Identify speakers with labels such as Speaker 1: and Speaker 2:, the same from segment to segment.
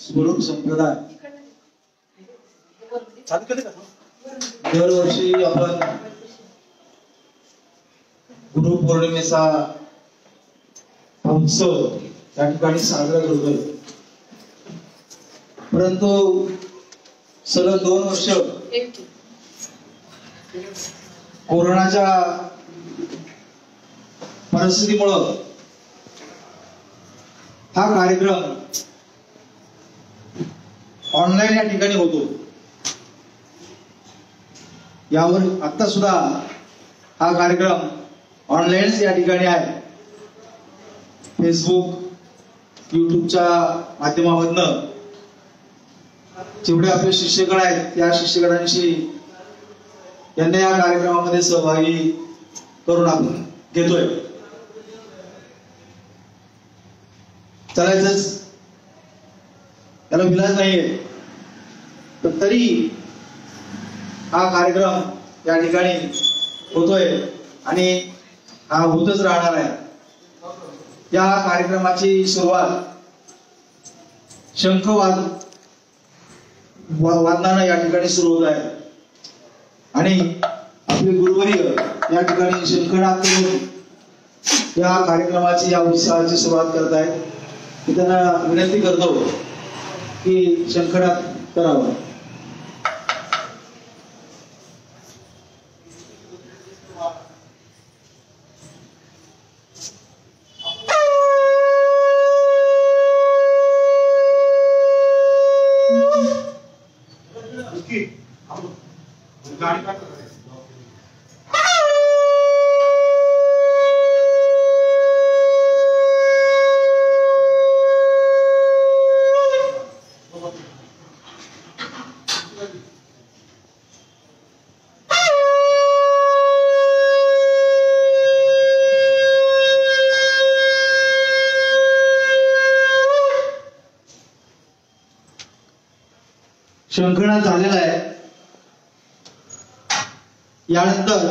Speaker 1: स्वरूप संप्रदाय दरवर्षी आपण गुरुपौर्णिमेचा उत्सव या ठिकाणी साजरा करतोय, परंतु सलग 2 वर्ष कोरोनाच्या परिस्थितीमुळे हा कार्यक्रम ऑनलाईन या ठिकाणी होतो। यावर आता सुद्धा हा कार्यक्रम ऑनलाईन या ठिकाणी आहे। फेसबुक युट्यूबच्या माध्यमातून जेवढे आपले शिष्यगण आहेत त्या शिष्यगणांशी यांना या कार्यक्रमामध्ये सहभागी करून आपण घेतोय। चालायचंच, त्याला विलाज नाहीये, पण तरी हा कार्यक्रम या ठिकाणी होतोय आणि हा होतच राहणार आहे। या कार्यक्रमाची सुरुवात वादनानं या ठिकाणी सुरू होत आहे आणि आपले गुरुवर्य या ठिकाणी शंखनाद करून या कार्यक्रमाची या उत्सवाची सुरुवात करत आहेत। मी त्यांना विनंती करतो की शंखनाद करावा। शंखनाद झालेला आहे। यानंतर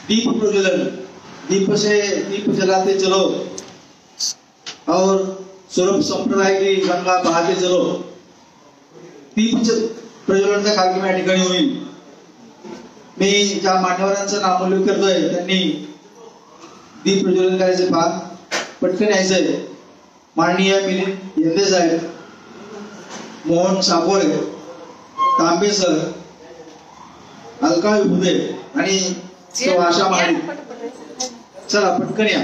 Speaker 1: दीप प्रज्वलन, दीप जलाते चलो और स्वरूप संप्रदाय की गंगा बहाते चलो, दीप प्रज्वलनाचा कार्यक्रम या ठिकाणी होईल। मी ज्या मान्यवरांचं नामोल्लेख करतोय त्यांनी दीप प्रज्वलन करायचे, फार पटकन यायचंय। माननीय मिलिंद येंदे साहेब, मोहन सापोरे, तांबे सर, अलका विभुदे आणि आशा महाडिक, चला पटकन या।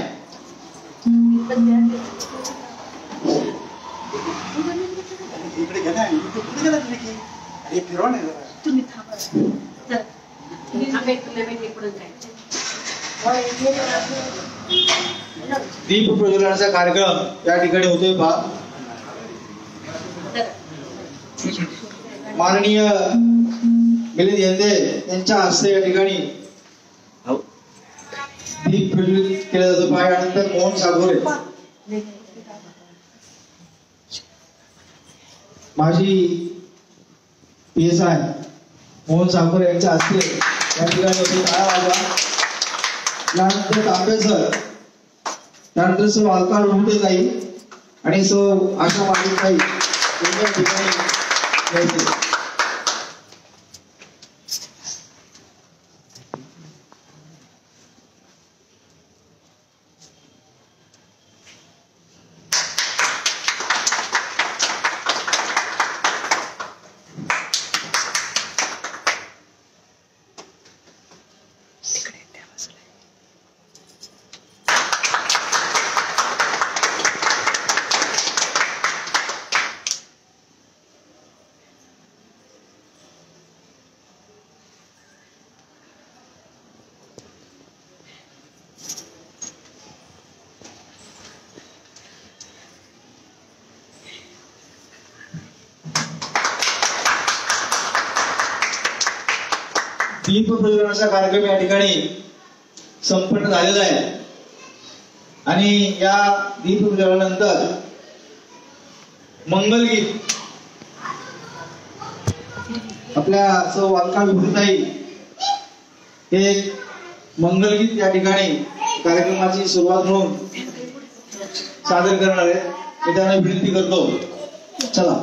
Speaker 1: दीप प्रज्वलनाचा कार्यक्रम या ठिकाणी होतोय पहा। माननीय मिलिंद येंदे यांच्या हस्ते या ठिकाणी दीप प्रज्वलित केला जातो पहा। यानंतर मोहन सागोरे, माजी PSI मोहन सागोरे यांच्या हस्ते या ठिकाणी होते, टाळ्या वाजवा। यानंतर तांबे सर, त्यानंतर सो अलका विभुदे ताई आणि सो आशा महाडिक ताई या ठिकाणी यायचे। दीप प्रज्वलनाचा कार्यक्रम या ठिकाणी संपन्न झालेला आहे आणि या दीप प्रज्वलनानंतर मंगलगीत आपल्या सौ अलका विभुताई हे मंगलगीत या ठिकाणी कार्यक्रमाची सुरुवात म्हणून सादर करणार आहे। मी त्यांना विनंती करतो चला.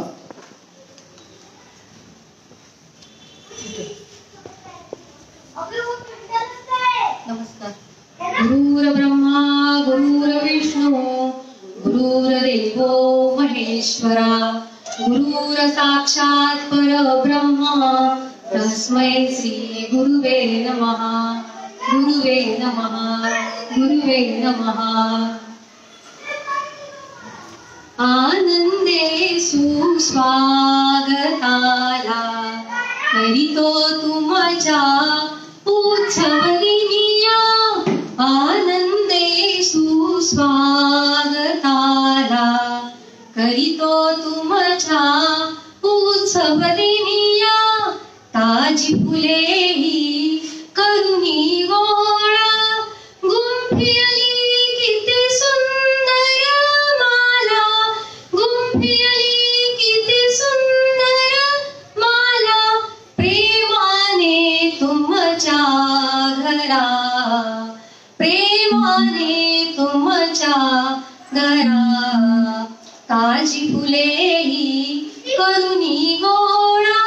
Speaker 2: नमस्कार. गुरुर्ब्रह्मा गुरुर्विष्णू गुरुर्देवो महेश्वरा गुरुर साक्षात् परब्रह्म तस्मै श्री गुरुवे नमः. गुरुवे नमः. गुरुवे नमः. आनंदे सुस्वागताला करीतो तुमच्या उत्सवदिनिया. आनंदे सुस्वागताला करीतो तुमच्या उत्सवदिनिया. ताजी फुले ही करुणी गोळा गुंफिली किती सुंदर माला. गुंफिली किती सुंदर माला प्रेमाने तुमच्या घरा. प्रेमाने तुमच्या घरा. ताजी फुले ही करुणी गोळा.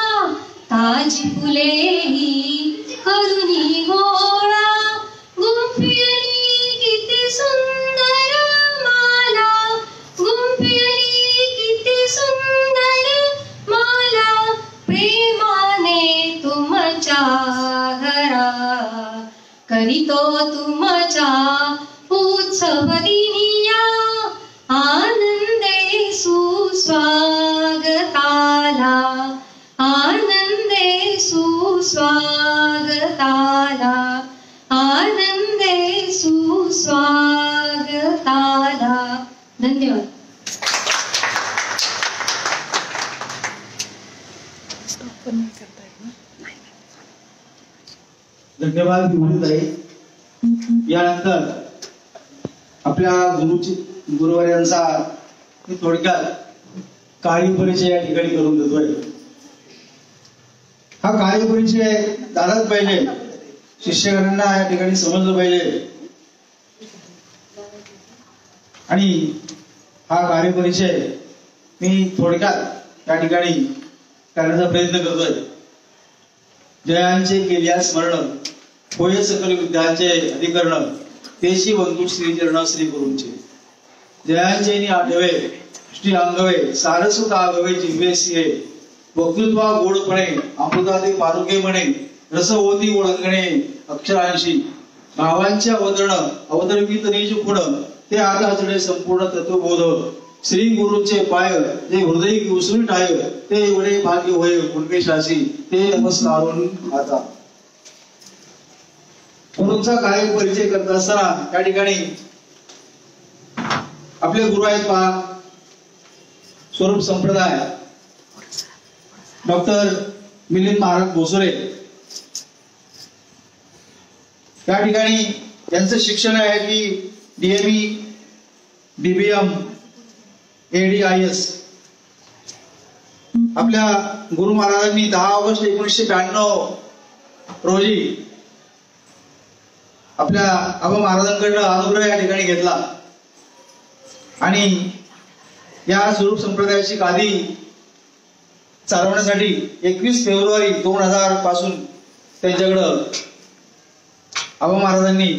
Speaker 2: ताजी फुले ही करुणी गोळा गुंफिली किती सुंदर माला. गुंफिली किती सुंदर माला प्रेमाने तुमच्या घरा. करीतो तुमच्या उत्सवदिनिया. आनंदे सुस्वागताला. आनंदे सुस्वागताला. आनंदे सुस्वागताला. धन्यवाद.
Speaker 1: धन्यवाद विभूताई. यानंतर आपल्या गुरुवर्यांचा थोडक्यात कार्यपरिचय या ठिकाणी करून देतोय. हा कार्यपरिचय झालाच पाहिजे, शिष्यगणांना या ठिकाणी समजलं पाहिजे. आणि हा कार्यपरिचय मी थोडक्यात या ठिकाणी करण्याचा प्रयत्न करतोय. जयांचे केल्या स्मरण होय सकल विद्यांचे अधिकरण तेशी वंतु श्री चरण श्री गुरूंचे. जयांचे आठवे श्री अंगवे सारस्वत आगवे जिव्हे सिये. वक्तृत्वा गोडपणे अमृताते पारुके म्हणे रस होती ओळखणे अक्षरांशी. भावांचे अवतरण अवतरवित निज खुण ते आता चढे संपूर्ण तत्वबोध. श्री गुरूंचे पाय जे हृदय उसळी टाय ते एवढे भाग्य होय कुणकेशाशी ते नमस्कारून आता. गुरूंचा काय परिचय करत असताना त्या ठिकाणी आपले गुरु आहेत पहा स्वरूप संप्रदाय डॉक्टर मिलिंद महाराज भोसले. त्या ठिकाणी यांचं शिक्षण आहे की DME DBM ADIS. आपल्या गुरु महाराजांनी 10 ऑगस्ट 1992 रोजी आपल्या आबा महाराजांकडनं अनुग्रह या ठिकाणी घेतला आणि या स्वरूप संप्रदायाची गादी चालवण्यासाठी 21 फेब्रुवारी 2000 पासून त्यांच्याकडं आबा महाराजांनी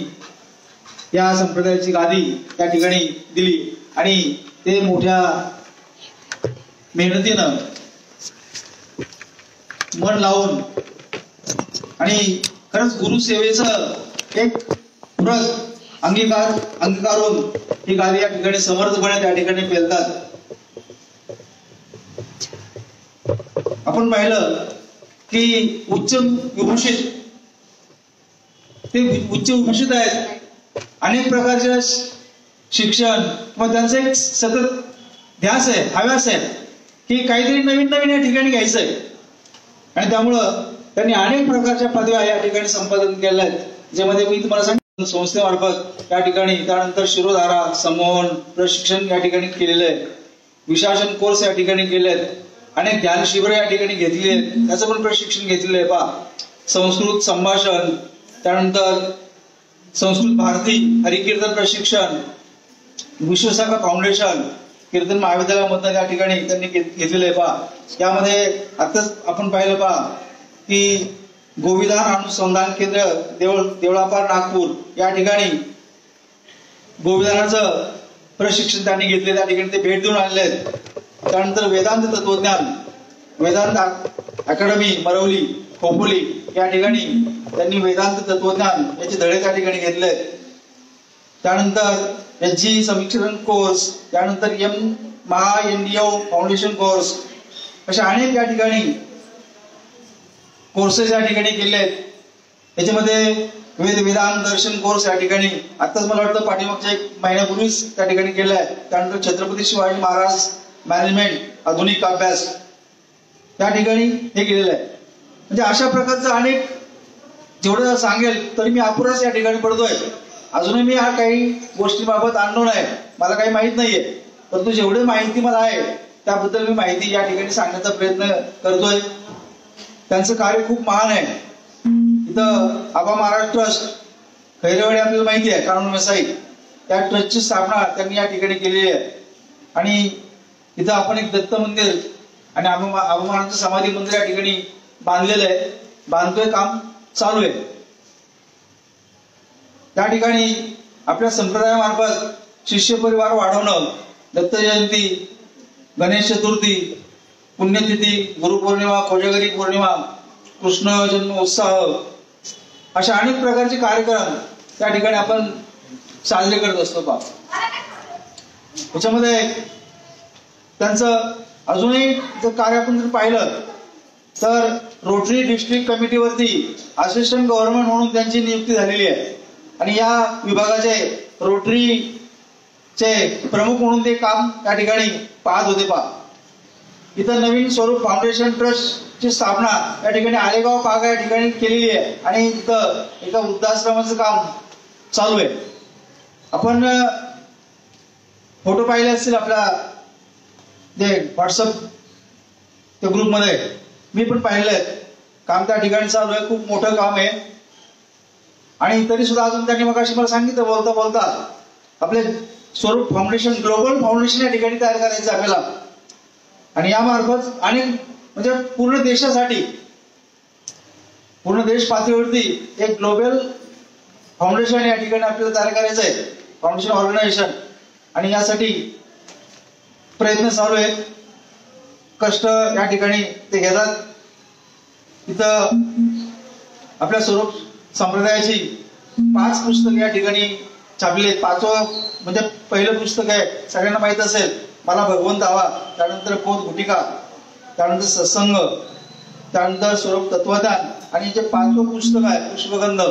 Speaker 1: या संप्रदायाची गादी या ठिकाणी दिली आणि ते मोठ्या मेहनतीनं मन लावून आणि खरंच गुरुसेवेचं एक पुरत अंगीकारून ही गादी या ठिकाणी समर्थपणे त्या ठिकाणी पेलतात. आपण पाहिलं की उच्च विभूषित आहेत. अनेक प्रकारचे शिक्षण किंवा त्यांचं एक सतत ध्यास आहे, हव्यास आहे की काहीतरी नवीन नवीन या ठिकाणी घ्यायचंय आणि त्यामुळं त्यांनी अनेक प्रकारच्या पदव्या या ठिकाणी संपादन केल्या आहेत. ज्यामध्ये मी तुम्हाला सांगितलं संस्थेमार्फत या ठिकाणी त्यानंतर शिरोधारा संमोहन प्रशिक्षण या ठिकाणी केलेलं आहे. विशासन कोर्स या ठिकाणी केले आहेत. अनेक ध्यान शिबिर या ठिकाणी घेतली आहेत, त्याचं पण प्रशिक्षण घेतलेलं आहे. पहा संस्कृत संभाषण, त्यानंतर संस्कृत भारती हरिकीर्तन प्रशिक्षण, विश्वशाखा फाउंडेशन, कीर्तन महाविद्यालयामधून या ठिकाणी त्यांनी घेतलेलं आहे पहा. यामध्ये आताच आपण पाहिलं पहा की गोविधान अनुसंधान केंद्र देवळापार नागपूर या ठिकाणी गोविधानाचं प्रशिक्षण त्यांनी घेतले, त्या ठिकाणी ते भेट देऊन आलेले आहेत. त्यानंतर वेदांत तत्वज्ञान वेदांत अकॅडमी मरवली खोपोली या ठिकाणी त्यांनी वेदांत तत्वज्ञान याचे धडे त्या ठिकाणी घेतले. त्यानंतर एचजी समीक्षण कोर्स, त्यानंतर NDO फाउंडेशन कोर्स, अशा अनेक या ठिकाणी कोर्सेस या ठिकाणी केले आहेत. याच्यामध्ये वेदांत दर्शन कोर्स या ठिकाणी आताच मला वाटतं पाठीमागच्या 1 महिन्यापूर्वीच त्या ठिकाणी केलाय. त्यानंतर छत्रपती शिवाजी महाराज मॅनेजमेंट आधुनिक अभ्यास त्या ठिकाणी हे केलेलं आहे. म्हणजे अशा प्रकारचं अनेक जेवढं सांगेल तरी मी अपुराच या ठिकाणी पडतोय. अजूनही मी हा काही गोष्टीबाबत अननोन आहे, मला काही माहित नाहीये, परंतु जेवढी माहिती मला आहे त्याबद्दल मी माहिती या ठिकाणी सांगण्याचा प्रयत्न करतोय. त्यांचं कार्य खूप महान आहे. इथं आबा महाराज ट्रस्ट खैरेवाडी आपल्याला माहिती आहे, कानून व्यवसायी त्या ट्रस्टची स्थापना त्यांनी या ठिकाणी केलेली आहे. आणि इथं आपण एक दत्त मंदिर आणि आबा महाराजांचं समाधी मंदिर या ठिकाणी बांधलेलं आहे, बांधतोय, काम चालू आहे. त्या ठिकाणी आपल्या संप्रदायामार्फत शिष्य परिवार वाढवणं, दत्त जयंती, गणेश चतुर्थी, पुण्यतिथी, गुरुपौर्णिमा, कोजागरी पौर्णिमा, कृष्ण जन्म उत्सव, अशा अनेक प्रकारचे कार्यक्रम त्या ठिकाणी आपण साजरे करत असतो पहा. त्याच्यामध्ये त्यांचं अजूनही जर कार्य आपण जर पाहिलं तर रोटरी डिस्ट्रिक्ट कमिटीवरती असिस्टंट गव्हर्नमेंट म्हणून त्यांची नियुक्ती झालेली आहे. आणि या विभागाचे रोटरीचे प्रमुख म्हणून ते काम त्या ठिकाणी पाहत होते पहा. इथं नवीन स्वरूप फाउंडेशन ट्रस्टची स्थापना या ठिकाणी आलेगाव पागा या ठिकाणी केलेली आहे. आणि इथं एका वृद्धाश्रमाचं काम चालू आहे. आपण फोटो पाहिले असतील आपल्या जे व्हॉट्सअप त्या ग्रुपमध्ये, मी पण पाहिलंय. काम त्या ठिकाणी चालू आहे, खूप मोठं काम आहे. आणि तरी सुद्धा अजून त्यांनी मगाशी मला सांगितलं बोलता बोलता आपले स्वरूप फाउंडेशन, ग्लोबल फाउंडेशन या ठिकाणी तयार करायचं आपल्याला. आणि यामार्फत अनेक म्हणजे पूर्ण देशासाठी, पूर्ण देश पातळीवरती एक ग्लोबल फाउंडेशन या ठिकाणी आपल्याला तयार करायचं आहे, फाउंडेशन ऑर्गनायझेशन. आणि यासाठी प्रयत्न चालू आहेत, कष्ट या ठिकाणी ते घेतात. इथं आपल्या स्वरूप संप्रदायाची 5 पुस्तक या ठिकाणी छापली आहेत. 5वं म्हणजे पहिलं पुस्तक आहे, सगळ्यांना माहित असेल, मला भगवंत हवा. त्यानंतर पोत गुटिका, त्यानंतर सत्संग, त्यानंतर स्वरूप तत्वज्ञान. आणि जे 5वं पुस्तक आहे पुष्पगंध,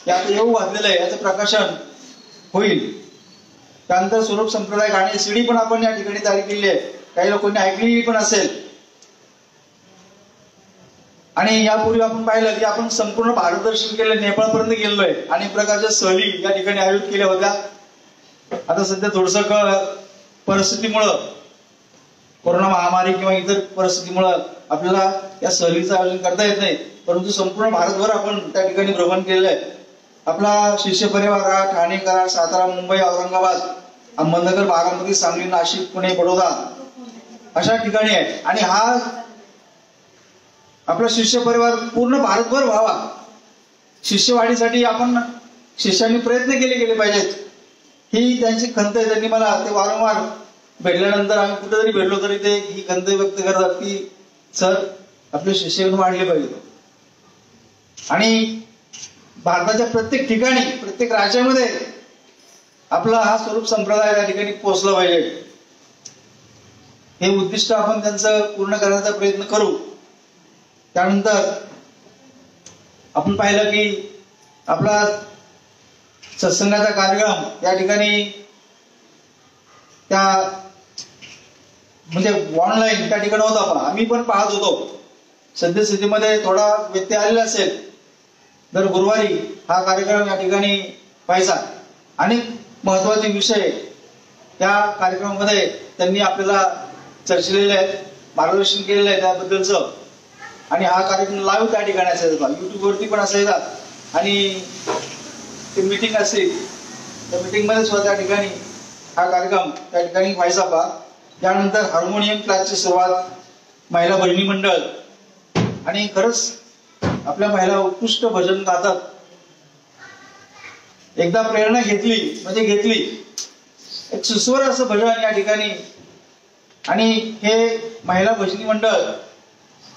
Speaker 1: यात येऊ वाचलेलं आहे, याचं प्रकाशन होईल. त्यानंतर स्वरूप संप्रदाय गाणी सीडी पण आपण या ठिकाणी तयार केली आहे, काही लोकांनी ऐकलेली पण असेल. आणि यापूर्वी आपण पाहिलं की आपण संपूर्ण भारत दर्शन केलं, नेपाळपर्यंत गेलोय. अनेक प्रकारच्या सहली या ठिकाणी आयोजित केल्या होत्या. आता सध्या थोडंसं परिस्थितीमुळं, कोरोना महामारी किंवा इतर परिस्थितीमुळं आपल्याला या सहलीचं आयोजन करता येत नाही, परंतु संपूर्ण भारतभर आपण त्या ठिकाणी भ्रमण केलेलं आहे. आपला शिष्य परिवार ठाणे, कराड, सातारा, मुंबई, औरंगाबाद, अहमदनगर, बारामती, सांगली, नाशिक, पुणे, बडोदा अशा ठिकाणी आहे. आणि हा आपला शिष्य परिवार पूर्ण भारतभर व्हावा, शिष्यवाढीसाठी आपण शिष्यांनी प्रयत्न केले पाहिजेत, ही त्यांची खंत आहे. त्यांनी मला ते वारंवार भेटल्यानंतर, आम्ही कुठे जरी भेटलो तरी ते ही खंत व्यक्त करतात की सर आपले शिष्य वाढले पाहिजे. आणि भारताच्या प्रत्येक ठिकाणी, प्रत्येक राज्यामध्ये आपला हा स्वरूप संप्रदाय या ठिकाणी पोहोचला पाहिजे, हे उद्दिष्ट आपण त्यांचं पूर्ण करण्याचा प्रयत्न करू. त्यानंतर आपण पाहिलं की आपला सत्संगाचा कार्यक्रम या ठिकाणी त्या म्हणजे ऑनलाईन त्या ठिकाणी होता, पण आम्ही पण पाहत होतो. सद्यस्थितीमध्ये थोडा व्यत्यय आलेला असेल. दर गुरुवारी हा कार्यक्रम या ठिकाणी व्हायचा. अनेक महत्वाचे विषय त्या कार्यक्रमामध्ये त्यांनी आपल्याला चर्चिलेले आहेत, मार्गदर्शन केलेलं आहे त्याबद्दलचं. आणि हा कार्यक्रम लाईव्ह त्या ठिकाणी असायचा, युट्यूबवरती पण असायचा. आणि ते मीटिंग असते, त्या मीटिंगमध्ये सुद्धा त्या ठिकाणी हा कार्यक्रम त्या ठिकाणी व्हायचा बा. त्यानंतर हार्मोनियम क्लासची सुरुवात महिला भजनी मंडळ, आणि खरंच आपल्या महिला उत्कृष्ट भजन गातात. एकदा प्रेरणा घेतली म्हणजे घेतली, एक सुस्वर असं भजन या ठिकाणी. आणि हे महिला भजनी मंडळ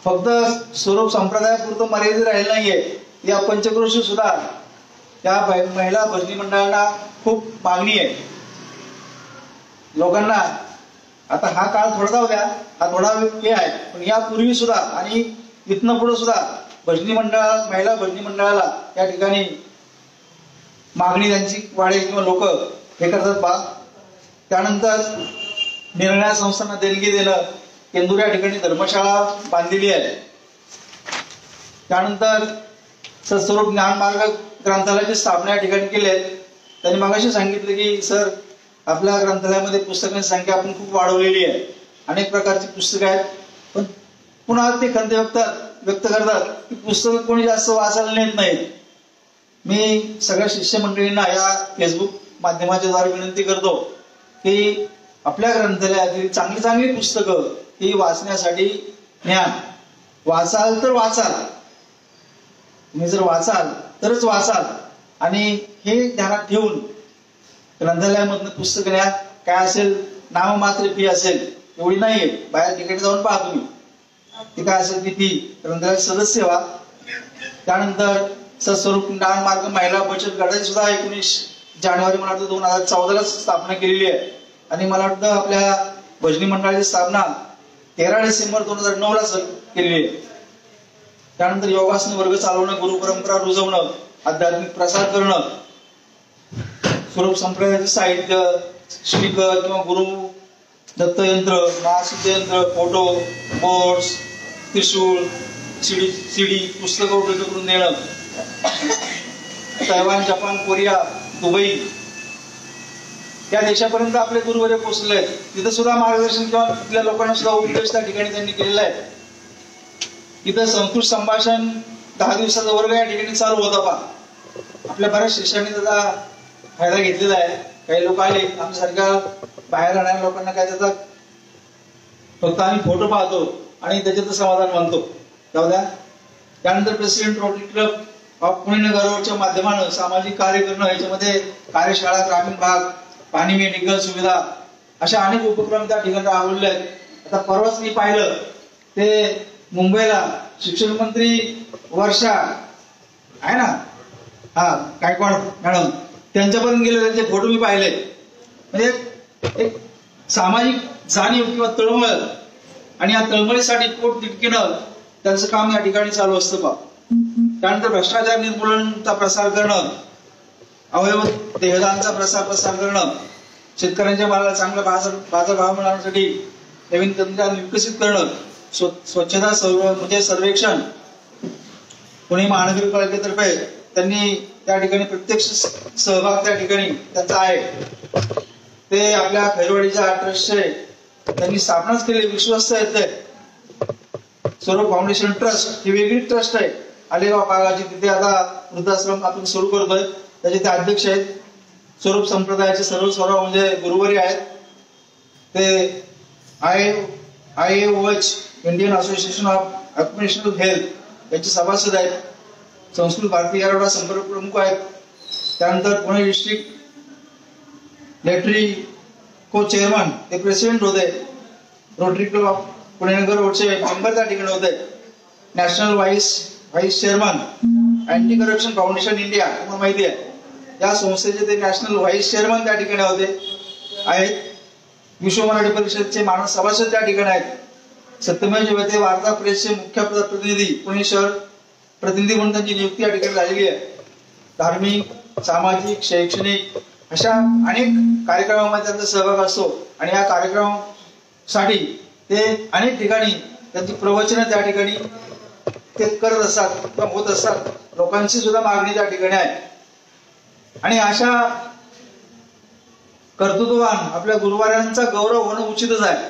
Speaker 1: फक्त स्वरूप संप्रदायापुरतं मर्यादित राहिलं नाहीये. या पंचक्रोशी सुद्धा त्या महिला भजनी मंडळाला खूप मागणी आहे. लोकांना आता हा काळ थोडा जाऊ द्या, हा थोडा हे आहे, पण यापूर्वी सुद्धा आणि इथनं पुढे सुद्धा भजनी मंडळ, महिला भजनी मंडळाला या ठिकाणी मागणी त्यांची वाढेल किंवा लोक हे करतात बा. त्यानंतर निर्णय संस्थांना देणगी देणं, केंदूर या ठिकाणी धर्मशाळा बांधलेली आहे. त्यानंतर सत्स्वरूप ज्ञानमार्ग ग्रंथालयाची स्थापना या ठिकाणी केली आहे. त्यांनी मगाशी सांगितलं की सर आपल्या ग्रंथालयामध्ये पुस्तकांची संख्या आपण खूप वाढवलेली आहे, अनेक प्रकारची पुस्तकं आहेत, पण पुन्हा ते खंत व्यक्त करतात की पुस्तकं कोणी जास्त वाचायला नेत नाहीत. मी सगळ्या शिष्य मंडळींना या फेसबुक माध्यमाच्या द्वारे विनंती करतो की आपल्या ग्रंथालयातील चांगली चांगली पुस्तकं ही वाचण्यासाठी न्या. वाचाल तर वाचाल, तुम्ही जर वाचाल तरच वाचाल, आणि हे ध्यानात ठेवून ग्रंथालयामधनं पुस्तकं न्या. काय असेल नाममात्र फी असेल, एवढी नाहीये, बाहेर ठिकाणी जाऊन पहा तुम्ही ती काय असेल ती फी. ग्रंथालयात सदस्य व्हा. त्यानंतर सत्स्वरूप ज्ञानमार्ग महिला बचत गटाची सुद्धा 19 जानेवारी मला वाटतं 2014 स्थापना केलेली आहे, आणि मला वाटतं आपल्या भजनी मंडळाची स्थापना 13 डिसेंबर 2009 केलेली आहे. त्यानंतर योगासन वर्ग चालवणं, गुरुपरंपरा रुजवणं, आध्यात्मिक प्रसार करणं, स्वरूप संप्रदायाचे साहित्य, स्पीकर किंवा गुरु दत्तयंत्र, महासिद्ध यंत्र, फोटो, बोर्ड्स, त्रिशूळ, सीडी पुस्तकं उपलब्ध करून देणं. तैवान, जपान, कोरिया, दुबई या देशापर्यंत आपले गुरुवर्य पोहोचले आहेत. तिथं सुद्धा मार्गदर्शन किंवा तिथल्या लोकांना सुद्धा उपदेश त्या ठिकाणी त्यांनी केलेला आहे. इथं संस्कृत संभाषण 10 दिवसाचा वर्ग या ठिकाणी चालू होता पहा. आपल्या बऱ्याच शिष्यांनी त्याचा फायदा घेतलेला आहे. काही लोक आले आमच्यासारख्या बाहेर राहणाऱ्या लोकांना काय त्याचा फक्त आम्ही फोटो पाहतो आणि त्याच्यात समाधान मानतो, जाऊ द्या. त्यानंतर president rotary Club of Pune नगरच्या माध्यमानं सामाजिक कार्य करणं, याच्यामध्ये कार्यशाळा, ग्रामीण भाग, पाणी, मेडिकल सुविधा अशा अनेक उपक्रम त्या ठिकाणी राबवले आहेत. आता परवाच मी पाहिलं ते मुंबईला शिक्षण मंत्री वर्षा आहे ना, हा गायकवाड मॅडम, त्यांच्यापर्यंत गेले, त्यांचे फोटो मी पाहिले. म्हणजे एक सामाजिक जाणीव किंवा तळमळ, आणि या तळमळीसाठी पोट तिटकीनं त्यांचं काम या ठिकाणी चालू असतं पहा. त्यानंतर भ्रष्टाचार निर्मूलनाचा प्रसार करणं, अवयव देहदानचा प्रसार करणं, शेतकऱ्यांच्या मालाला चांगला बाजारभाव मिळवण्यासाठी नवीन तंत्रज्ञान विकसित करणं, स्वच्छता म्हणजे सर्वेक्षण पुणे महानगरपालिकेतर्फे त्यांनी त्या ठिकाणी प्रत्यक्ष सहभाग त्या ठिकाणी त्यांचा आहे. ते आपल्या खैरवाडीच्या ट्रस्टचे त्यांनी स्थापनाच केली, विश्वस्त आहेत ते. स्वरूप फाउंडेशन ट्रस्ट ही वेगळी ट्रस्ट आहे आलेगाव भागाची. तिथे आता वृद्धाश्रम आपण सुरू करतोय, त्याचे ते अध्यक्ष आहेत. स्वरूप संप्रदायाचे सर्व म्हणजे गुरुवारी आहेत ते. IAOH Indian association of occupational health यांचे सभासद आहेत. संस्कृत भारती आरोग्य संपर्क प्रमुख आहेत. त्यानंतर पुणे डिस्ट्रिक्ट लेटरी को चेअरमन ते प्रेसिडेंट होते. Rotary Club of Pune Nagar रोडचे मेंबर त्या ठिकाणी होते. National vice chairman anti corruption foundation India, तुम्हाला माहिती आहे, या संस्थेचे ते नॅशनल व्हाईस चेअरमन त्या ठिकाणी आहेत. विश्व मराठी परिषदचे मानद सभासद त्या ठिकाणी आहेत. सत्यमेव जयते वार्ता प्रेसचे मुख्य प्रतिनिधी, पुणे शहर प्रतिनिधी म्हणून त्यांची नियुक्ती या ठिकाणी झालेली आहे. धार्मिक, सामाजिक, शैक्षणिक अशा अनेक कार्यक्रमामध्ये त्यांचा सहभाग असतो, आणि या कार्यक्रमासाठी ते अनेक ठिकाणी त्यांची प्रवचनं त्या ठिकाणी ते करत असतात किंवा होत असतात. लोकांची सुद्धा मागणी त्या ठिकाणी आहे. आणि अशा कर्तृत्ववान आपल्या गुरुवारांचा गौरव होणं उचितच आहे.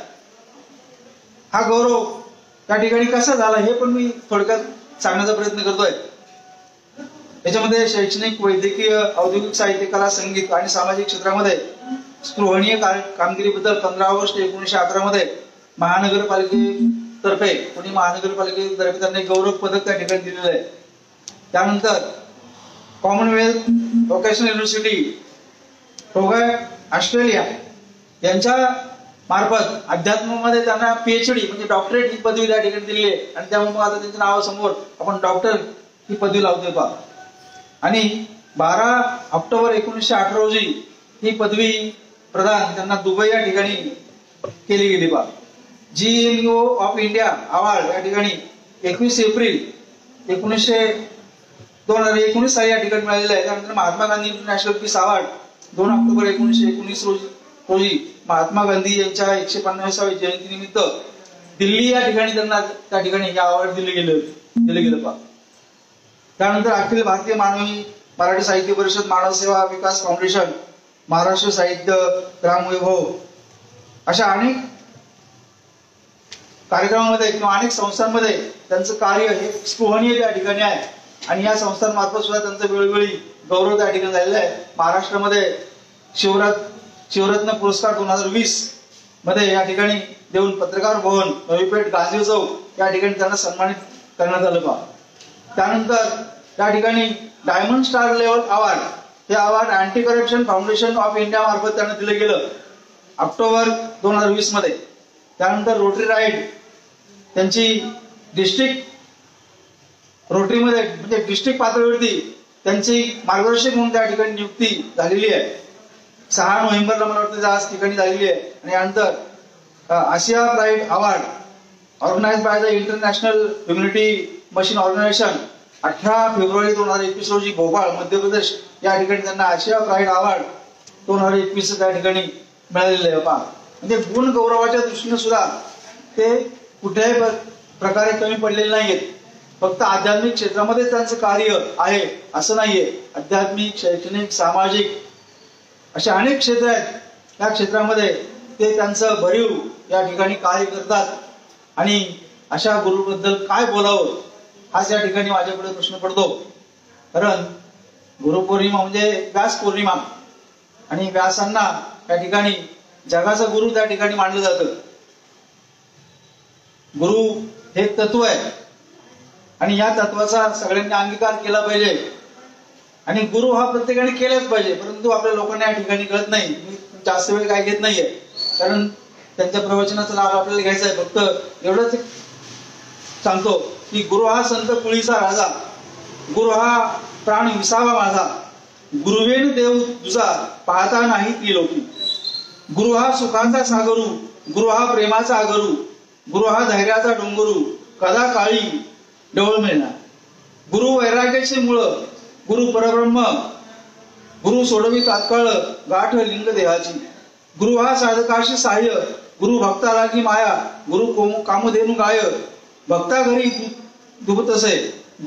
Speaker 1: हा गौरव त्या ठिकाणी कसा झाला हे पण मी थोडक्यात सांगण्याचा प्रयत्न करतोय. त्याच्यामध्ये शैक्षणिक, वैद्यकीय, औद्योगिक, साहित्य, कला, संगीत आणि सामाजिक क्षेत्रामध्ये स्पृहणीय कामगिरीबद्दल 15 ऑगस्ट 1911 मध्ये महानगरपालिकेतर्फे पुणे महानगरपालिकेतर्फे त्यांना एक गौरव पदक त्या ठिकाणी दिलेलं आहे. त्यानंतर Commonwealth vocational university toga Australia यांच्या मार्फत अध्यात्मामध्ये त्यांना PhD म्हणजे डॉक्टरेट ही पदवी त्या ठिकाणी दिली आहे. आणि त्यामुळे मग आता त्यांच्या नावासमोर आपण डॉक्टर ही पदवी लावतोय पहा. आणि 12 ऑक्टोबर 1918 रोजी ही पदवी प्रदान त्यांना दुबई या ठिकाणी केली गेली पहा. GNO ऑफ इंडिया अवॉर्ड या ठिकाणी 21 एप्रिल 2019 साली या ठिकाणी मिळालेला आहे. त्यानंतर Mahatma Gandhi international peace award 2 October 1919 रोजी महात्मा गांधी यांच्या 150व्या जयंतीनिमित्त दिल्ली या ठिकाणी त्यांना त्या ठिकाणी हे अवॉर्ड दिले गेलं पहा. त्यानंतर अखिल भारतीय मानवी मराठी साहित्य परिषद, मानव सेवा विकास फाउंडेशन, महाराष्ट्र साहित्य ग्रामवैभव अशा अनेक कार्यक्रमामध्ये किंवा अनेक संस्थांमध्ये त्यांचं कार्य हे स्पृहणीय त्या ठिकाणी आहे. आणि या संस्थांमार्फत सुद्धा त्यांचं वेळोवेळी गौरव त्या ठिकाणी झालेला आहे. महाराष्ट्रामध्ये शिवरत्न पुरस्कार 2020 मध्ये या ठिकाणी देऊन पत्रकार भवन, नवीपेठ, गांधी चौक या ठिकाणी त्यांना सन्मानित करण्यात आलं पहा. त्यानंतर त्या ठिकाणी डायमंड स्टार लेवल अवॉर्ड हे award anti corruption foundation of India मार्फत त्यांना दिलं गेलं ऑक्टोबर 2020 मध्ये. त्यानंतर रोटरी राईड त्यांची डिस्ट्रिक्ट रोटरीमध्ये म्हणजे डिस्ट्रिक्ट पातळीवरती त्यांची मार्गदर्शक म्हणून त्या ठिकाणी नियुक्ती झालेली आहे. 6 नोव्हेंबरला मला वाटतं आज ठिकाणी झालेली आहे. आणि यानंतर Asia pride award organise by the international humanity machine organisation 18 फेब्रुवारी 2021 रोजी भोपाळ मध्य प्रदेश या ठिकाणी त्यांना आशिया प्राईड अवॉर्ड 2021 त्या ठिकाणी मिळालेले आहे पहा. म्हणजे गुण गौरवाच्या दृष्टीने सुद्धा ते कुठल्याही प्रकारे कमी पडलेले नाहीयेत. फक्त आध्यात्मिक क्षेत्रामध्ये त्यांचं कार्य आहे असं नाहीये. आध्यात्मिक, शैक्षणिक, सामाजिक अशा अनेक क्षेत्र आहेत. त्या क्षेत्रामध्ये ते त्यांचं भरीव या ठिकाणी कार्य करतात. आणि अशा गुरुबद्दल काय बोलावं हाच या ठिकाणी माझ्यापुढे प्रश्न पडतो. कारण गुरुपौर्णिमा म्हणजे व्यास पौर्णिमा आणि व्यासांना त्या ठिकाणी जगाचा गुरु त्या ठिकाणी मानलं जातं. गुरु हे तत्व आहे आणि या तत्वाचा सगळ्यांनी अंगीकार केला पाहिजे. आणि गुरु हा प्रत्येकाने केलाच पाहिजे. परंतु आपल्या लोकांना या ठिकाणी कळत नाही. मी जास्त वेळ काय घेत नाहीये कारण त्यांच्या प्रवचनाचा लाभ आपल्याला घ्यायचा आहे. फक्त एवढंच सांगतो की गुरु हा संत कुळीचा राजा, गुरु हा प्राण विसावा माझा, गुरुवेन देव तुझा पाहता नाही त्रिलोकी, गुरु हा सुखाचा सागरू, गुरु हा प्रेमाचा आगरू, गुरु हा धैर्याचा डोंगरू, कदा काळी डवळ मिळणार, गुरु वैराग्याचे मूळ, गुरु परब्रह्म, गुरु सोडवी तात्काळ गाठ लिंग देहाची, गुरु हा साधकाशी सहाय्य, गुरु भक्ता लागी माया, गुरु कामधेनु गाय, भक्ता घरी दुबतसे,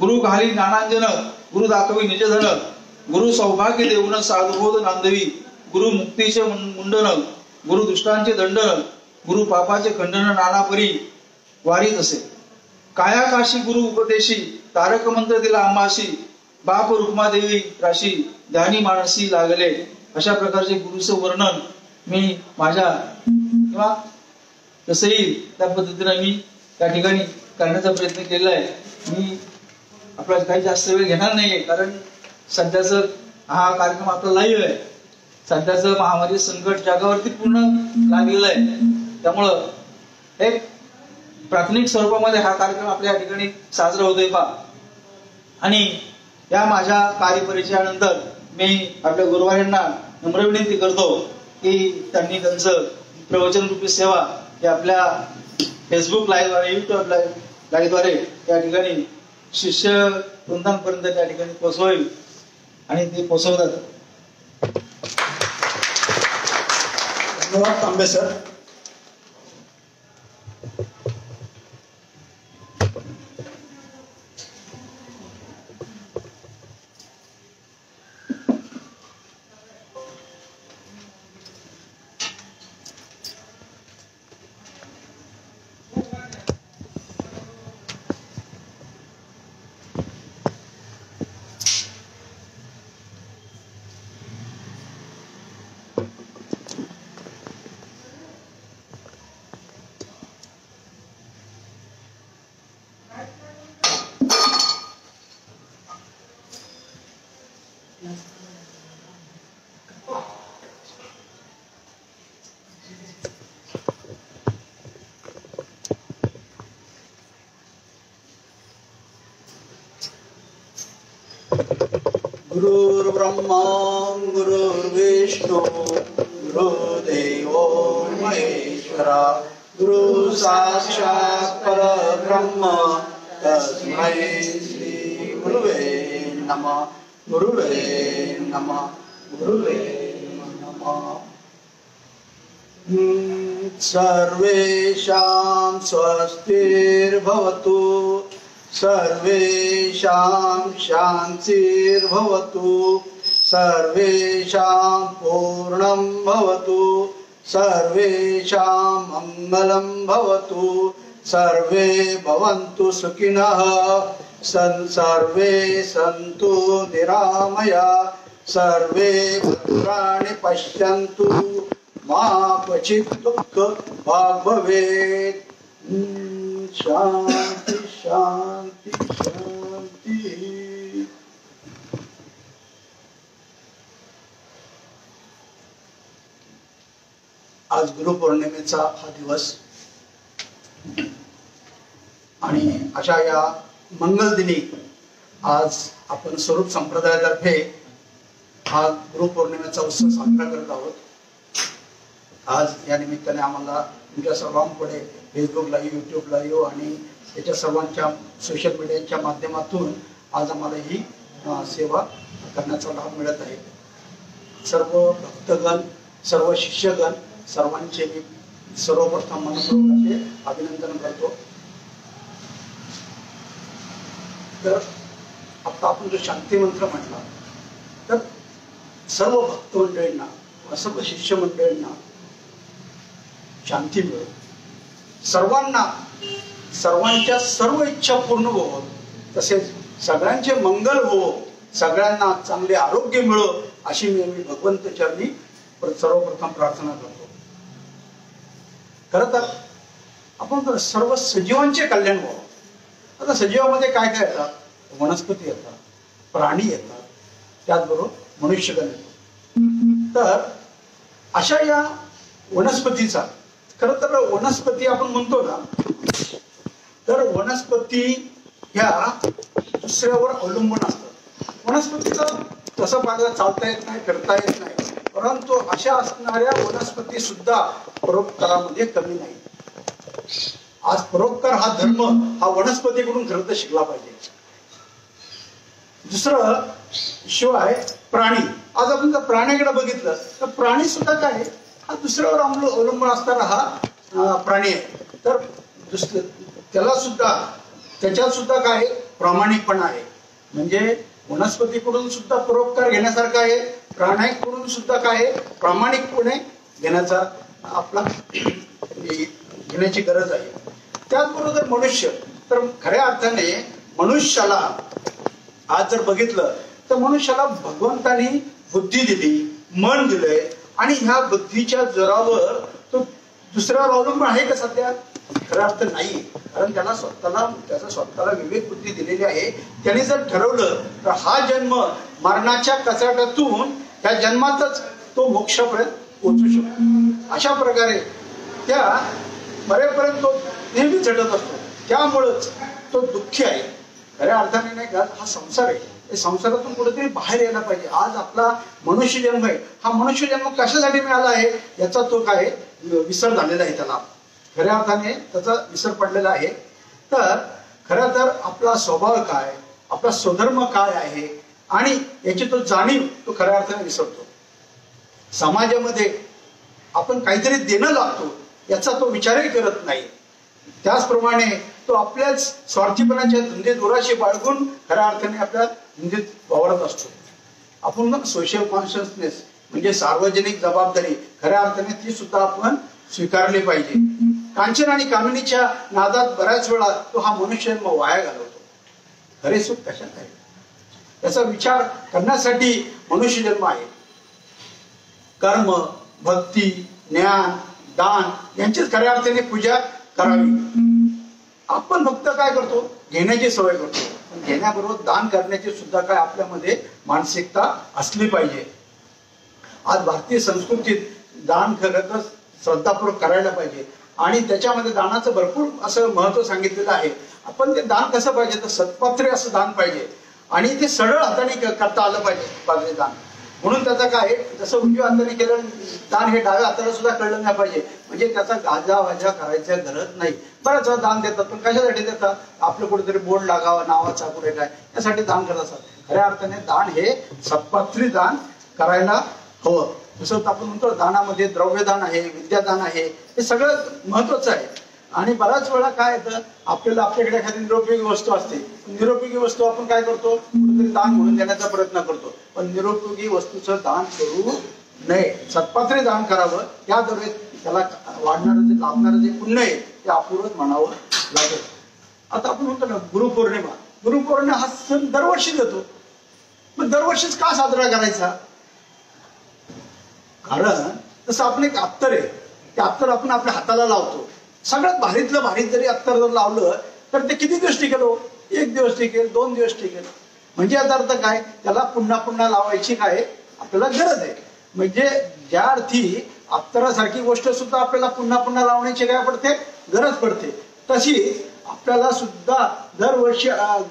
Speaker 1: गुरु घाली ज्ञानांजन, गुरु दाखवी निजधन, गुरु सौभाग्य देऊन साधुबोध नांदवी, गुरु मुक्तीचे मुंडन, गुरु दुष्टांचे दंडन, गुरु पापाचे खंडन नानापरी वारीत असे, काया काशी गुरु उपदेशी, तारक मंत्र दिला आम्हाशी, बाप रुक्मादेवी राशी, ध्यानी मानसी लागले. अशा प्रकारचे गुरुचं वर्णन मी माझ्या किंवा कसं येईल त्या पद्धतीने मी त्या ठिकाणी करण्याचा प्रयत्न केलेला आहे. मी आपला काही जास्त वेळ घेणार नाहीये कारण सध्याचं हा कार्यक्रम आपला लाईव्ह आहे. सध्याचं महामारी संकट जगावरती पूर्ण लागलेलं आहे. त्यामुळं एक प्राथमिक स्वरूपामध्ये हा कार्यक्रम आपल्या या ठिकाणी साजरा होतोय पा. आणि या माझ्या कार्यपरिचयानंतर मी आपल्या गुरुवारांना नम्र विनंती करतो की त्यांनी त्यांचं प्रवचन रूपी सेवा ही आपल्या फेसबुक लाईव्हद्वारे, युट्यूब लाईव्हद्वारे या ठिकाणी शिष्य वृंदांपर्यंत त्या ठिकाणी पोहोचवेल आणि ते पोहोचवतात.
Speaker 3: धन्यवाद तांबे सर. गुरुर्ब्रह्मा गुरुर्विष्णू गुरुदेवो महेश्वरा गुरु साक्षात् परब्रह्म तस्मै श्री गुरुवे नमः गुरुवे नमः गुरुवे नमः। सर्वेषां स्वस्तिर्भवतु सर्वेषां शान्तिर्भवतु सर्वेषां पूर्णं भवतु सर्वेषां मङ्गलं भवतु सर्वे भवन्तु सुखिनः सर्वे सन्तु निरामया सर्वे भद्राणि पश्यन्तु मा क्वचित् दुःख भाग् भवेत्। शांति शांति शांति। आज गुरुपौर्णिमेचा हा दिवस आणि अशा या मंगल दिनी आज आपण स्वरूप संप्रदायातर्फे हा गुरुपौर्णिमेचा उत्सव साजरा करत आहोत। आज या निमित्ताने आम्हाला तुमच्या सर्वांपुढे फेसबुक लाईव्ह, यूट्यूब लाईव्ह आणि याच्या सर्वांच्या सोशल मीडियाच्या माध्यमातून आज आम्हाला ही सेवा करण्याचा लाभ मिळत आहे। सर्व भक्तगण, सर्व शिष्यगण सर्वांचे मी सर्वप्रथम मनपूर्वक अभिनंदन करतो। तर आता आपण जो शांती मंत्र म्हटला तर सर्व भक्त मंडळींना, सर्व शिष्य मंडळींना शांती मिळो, सर्वांना सर्वांच्या सर्व इच्छा पूर्ण हो, तसेच सगळ्यांचे मंगल हो, सगळ्यांना चांगले आरोग्य मिळो अशी मी भगवंत चरणी सर्वप्रथम प्रार्थना करतो। खरं तर आपण सर्व सजीवांचे कल्याण व्हावं। आता सजीवामध्ये काय काय येतात? वनस्पती येतात, प्राणी येतात, त्याचबरोबर मनुष्यगण येतो। तर अशा या वनस्पतीचा, खरं तर वनस्पती आपण म्हणतो ना, तर वनस्पती ह्या दुसऱ्यावर अवलंबून असतात। वनस्पतीचा तसं पाहिलं चालता येत नाही, फिरता येत नाही, परंतु अशा असणाऱ्या वनस्पती सुद्धा परोपकारामध्ये कमी नाही। आज परोपकार हा धर्म हा वनस्पतीकडून खरं तर शिकला पाहिजे। दुसरं शिवाय प्राणी, आज आपण जर प्राण्याकडे बघितलं तर प्राणी सुद्धा काय हा दुसऱ्यावर अवलंबून असणारा हा प्राणी आहे। तर त्याला सुद्धा त्याच्यात सुद्धा काय प्रामाणिकपणा आहे, म्हणजे वनस्पतीकडून सुद्धा परोपकार घेण्यासारखा आहे, प्राण्यांकडून सुद्धा काय प्रामाणिकपणे घेण्याचा आपला घेण्याची गरज आहे। त्याचबरोबर मनुष्य, तर खऱ्या अर्थाने मनुष्याला आज जर बघितलं तर मनुष्याला भगवंतानी बुद्धी दिली, मन दिलंय, आणि ह्या बुद्धीच्या जोरावर तो दुसऱ्यावर अवलंबून आहे का सध्या? खरा अर्थ नाही, कारण त्याला स्वतःला विवेक बुद्धी दिलेली आहे। त्याने जर ठरवलं तर हा जन्म मरणाच्या कचाट्यातून त्या जन्मातच तो मोक्षापर्यंत पोहोचू शकतो। अशा प्रकारे त्या मरेपर्यंत तो नेहमी झटत असतो, त्यामुळंच तो दुःखी आहे। खऱ्या अर्थाने नाही का, हा संसार आहे, या संसारातून कुठेतरी बाहेर यायला पाहिजे। आज आपला मनुष्य जन्म आहे, हा मनुष्य जन्म कशासाठी मिळाला आहे याचा तो काय विसर झालेला आहे, त्याला खऱ्या अर्थाने त्याचा विसर पडलेला आहे। तर खरं तर आपला स्वभाव काय, आपला स्वधर्म काय आहे आणि याची तो जाणीव तो खऱ्या अर्थाने विसरतो। समाजामध्ये आपण काहीतरी देणं लागतो याचा तो विचारही करत नाही। त्याचप्रमाणे तो आपल्याच स्वार्थीपणाच्या धुंदीत उराशी बाळगून खऱ्या अर्थाने आपल्या धुंदीत वावरत असतो। आपण सोशल कॉन्शियसनेस म्हणजे सार्वजनिक जबाबदारी खऱ्या अर्थाने ती सुद्धा आपण स्वीकारली पाहिजे। कांचन आणि कामिनीच्या नादात बऱ्याच वेळा तो हा मनुष्य जन्म वाया घालवतो। खरे सुख कशात आहे याचा विचार करण्यासाठी मनुष्य जन्म आहे। कर्म, भक्ती, ज्ञान, दान यांचीच खऱ्या अर्थाने पूजा करावी। आपण फक्त काय करतो, घेण्याची सवय करतो, पण घेण्याबरोबर दान करण्याची सुद्धा काय आपल्यामध्ये मानसिकता असली पाहिजे। आज भारतीय संस्कृतीत दान खरं तर श्रद्धापूर्वक करायला पाहिजे आणि त्याच्यामध्ये दानाचं भरपूर असं महत्व सांगितलेलं आहे। आपण ते दान कसं पाहिजे तर सत्पात्रे असं दान पाहिजे। आणि ते सरळ हाताने करता आलं पाहिजे दान. म्हणून त्याचा काय जसं उजव्या हाताने केलं दान हे डाव्या हाताला सुद्धा कळलं नाही पाहिजे. म्हणजे त्याचा गाजावाजा करायची गरज नाही. बऱ्याच वेळा दान देतात पण कशासाठी देतात? आपलं कुठेतरी बोर्ड लागावं नावाचा कुठे काय यासाठी दान करत असतात. खऱ्या अर्थाने दान हे सत्पात्री दान करायला हवं. जसं आपण म्हणतो दानामध्ये द्रव्यदान आहे, विद्यादान आहे, हे सगळं महत्वाचं आहे. आणि बऱ्याच वेळा काय येतं आपल्याकडे एखादी निरुपयोगी वस्तू असते. निरुपयोगी वस्तू आपण काय करतो? कुठेतरी दान म्हणून देण्याचा प्रयत्न करतो. पण निरुपयोगी वस्तूचं दान करू नये. सत्पात्री दान करावं. त्याद्वारे त्याला वाढणारं जे लाभणारं जे पुण्य आहे ते अपूर्वच म्हणावं लागेल. आता आपण म्हणतो ना गुरुपौर्णिमा. गुरुपौर्णिमा हा सण दरवर्षी देतो. पण दरवर्षीच का साजरा करायचा? कारण तसं आपण एक अत्तर आहे, ते अत्तर आपण आपल्या हाताला लावतो. सगळ्यात भारीतलं भारीत जरी अत्तर जर लावलं तर ते किती दिवस टिकेल? 1 दिवस टिकेल, 2 दिवस टिकेल. म्हणजे याचा अर्थ काय? त्याला पुन्हा पुन्हा लावायची काय आपल्याला गरज आहे. म्हणजे ज्या अर्थी अत्तरासारखी गोष्ट सुद्धा आपल्याला पुन्हा पुन्हा लावण्याची काय पडते? गरज पडते. तशी आपल्याला सुद्धा दरवर्षी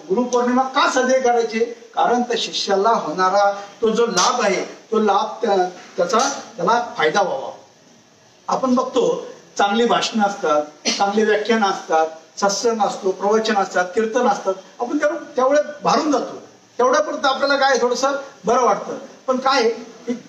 Speaker 3: गुरुपौर्णिमा का साजरी करायची? कारण त्या शिष्याला होणारा तो जो लाभ आहे तो लाभ त्याला फायदा व्हावा. आपण बघतो चांगली भाषणं असतात, चांगली व्याख्यानं असतात, सत्संग असतो, प्रवचन असतात, कीर्तन असतात. आपण तेवढे भारून जातो. तेवढ्यापुरतं आपल्याला काय थोडस बरं वाटतं. पण काय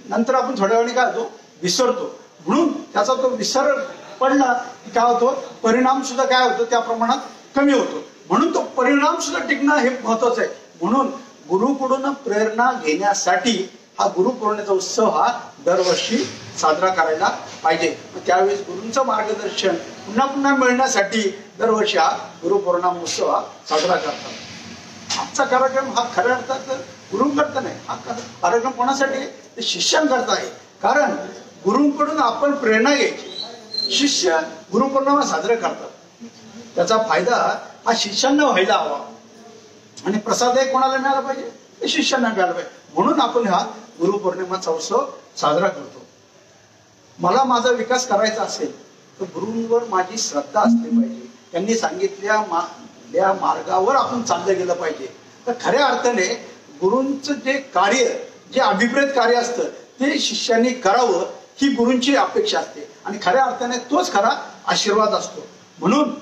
Speaker 3: नंतर आपण थोड्या वेळाने काय होतो? विसरतो. म्हणून त्याचा तो विसर पडला की काय होतो? परिणाम सुद्धा काय होतो? त्या प्रमाणात कमी होतो. म्हणून तो परिणाम सुद्धा टिकणं हे महत्वाचं आहे. म्हणून गुरुकडून प्रेरणा घेण्यासाठी हा गुरुपौर्णिमेचा उत्सव हा दरवर्षी साजरा करायला पाहिजे. त्यावेळेस गुरूंचं मार्गदर्शन पुन्हा पुन्हा मिळण्यासाठी दरवर्षी हा गुरुपौर्णिमा उत्सव हा साजरा करतात. आजचा कार्यक्रम हा खऱ्या अर्थात गुरुंकरता नाही. हा कार्यक्रम कोणासाठी? ते शिष्यांकरता आहे. कारण गुरुंकडून आपण प्रेरणा घ्यायची. शिष्य गुरुपौर्णिमा साजरा करतात. त्याचा फायदा हा शिष्यांना व्हायला हवा. आणि प्रसादही कोणाला मिळाला पाहिजे? ते शिष्यांना मिळाला पाहिजे. म्हणून आपण हा गुरुपौर्णिमेचा उत्सव साजरा करतो. मला माझा विकास करायचा असेल तर गुरूंवर माझी श्रद्धा असली पाहिजे. त्यांनी सांगितलेल्या मार्गावर आपण चाललं गेलं पाहिजे. तर खऱ्या अर्थाने गुरूंचं जे कार्य, जे अभिप्रेत कार्य असतं ते शिष्यांनी करावं ही गुरूंची अपेक्षा असते. आणि खऱ्या अर्थाने तोच खरा आशीर्वाद असतो. म्हणून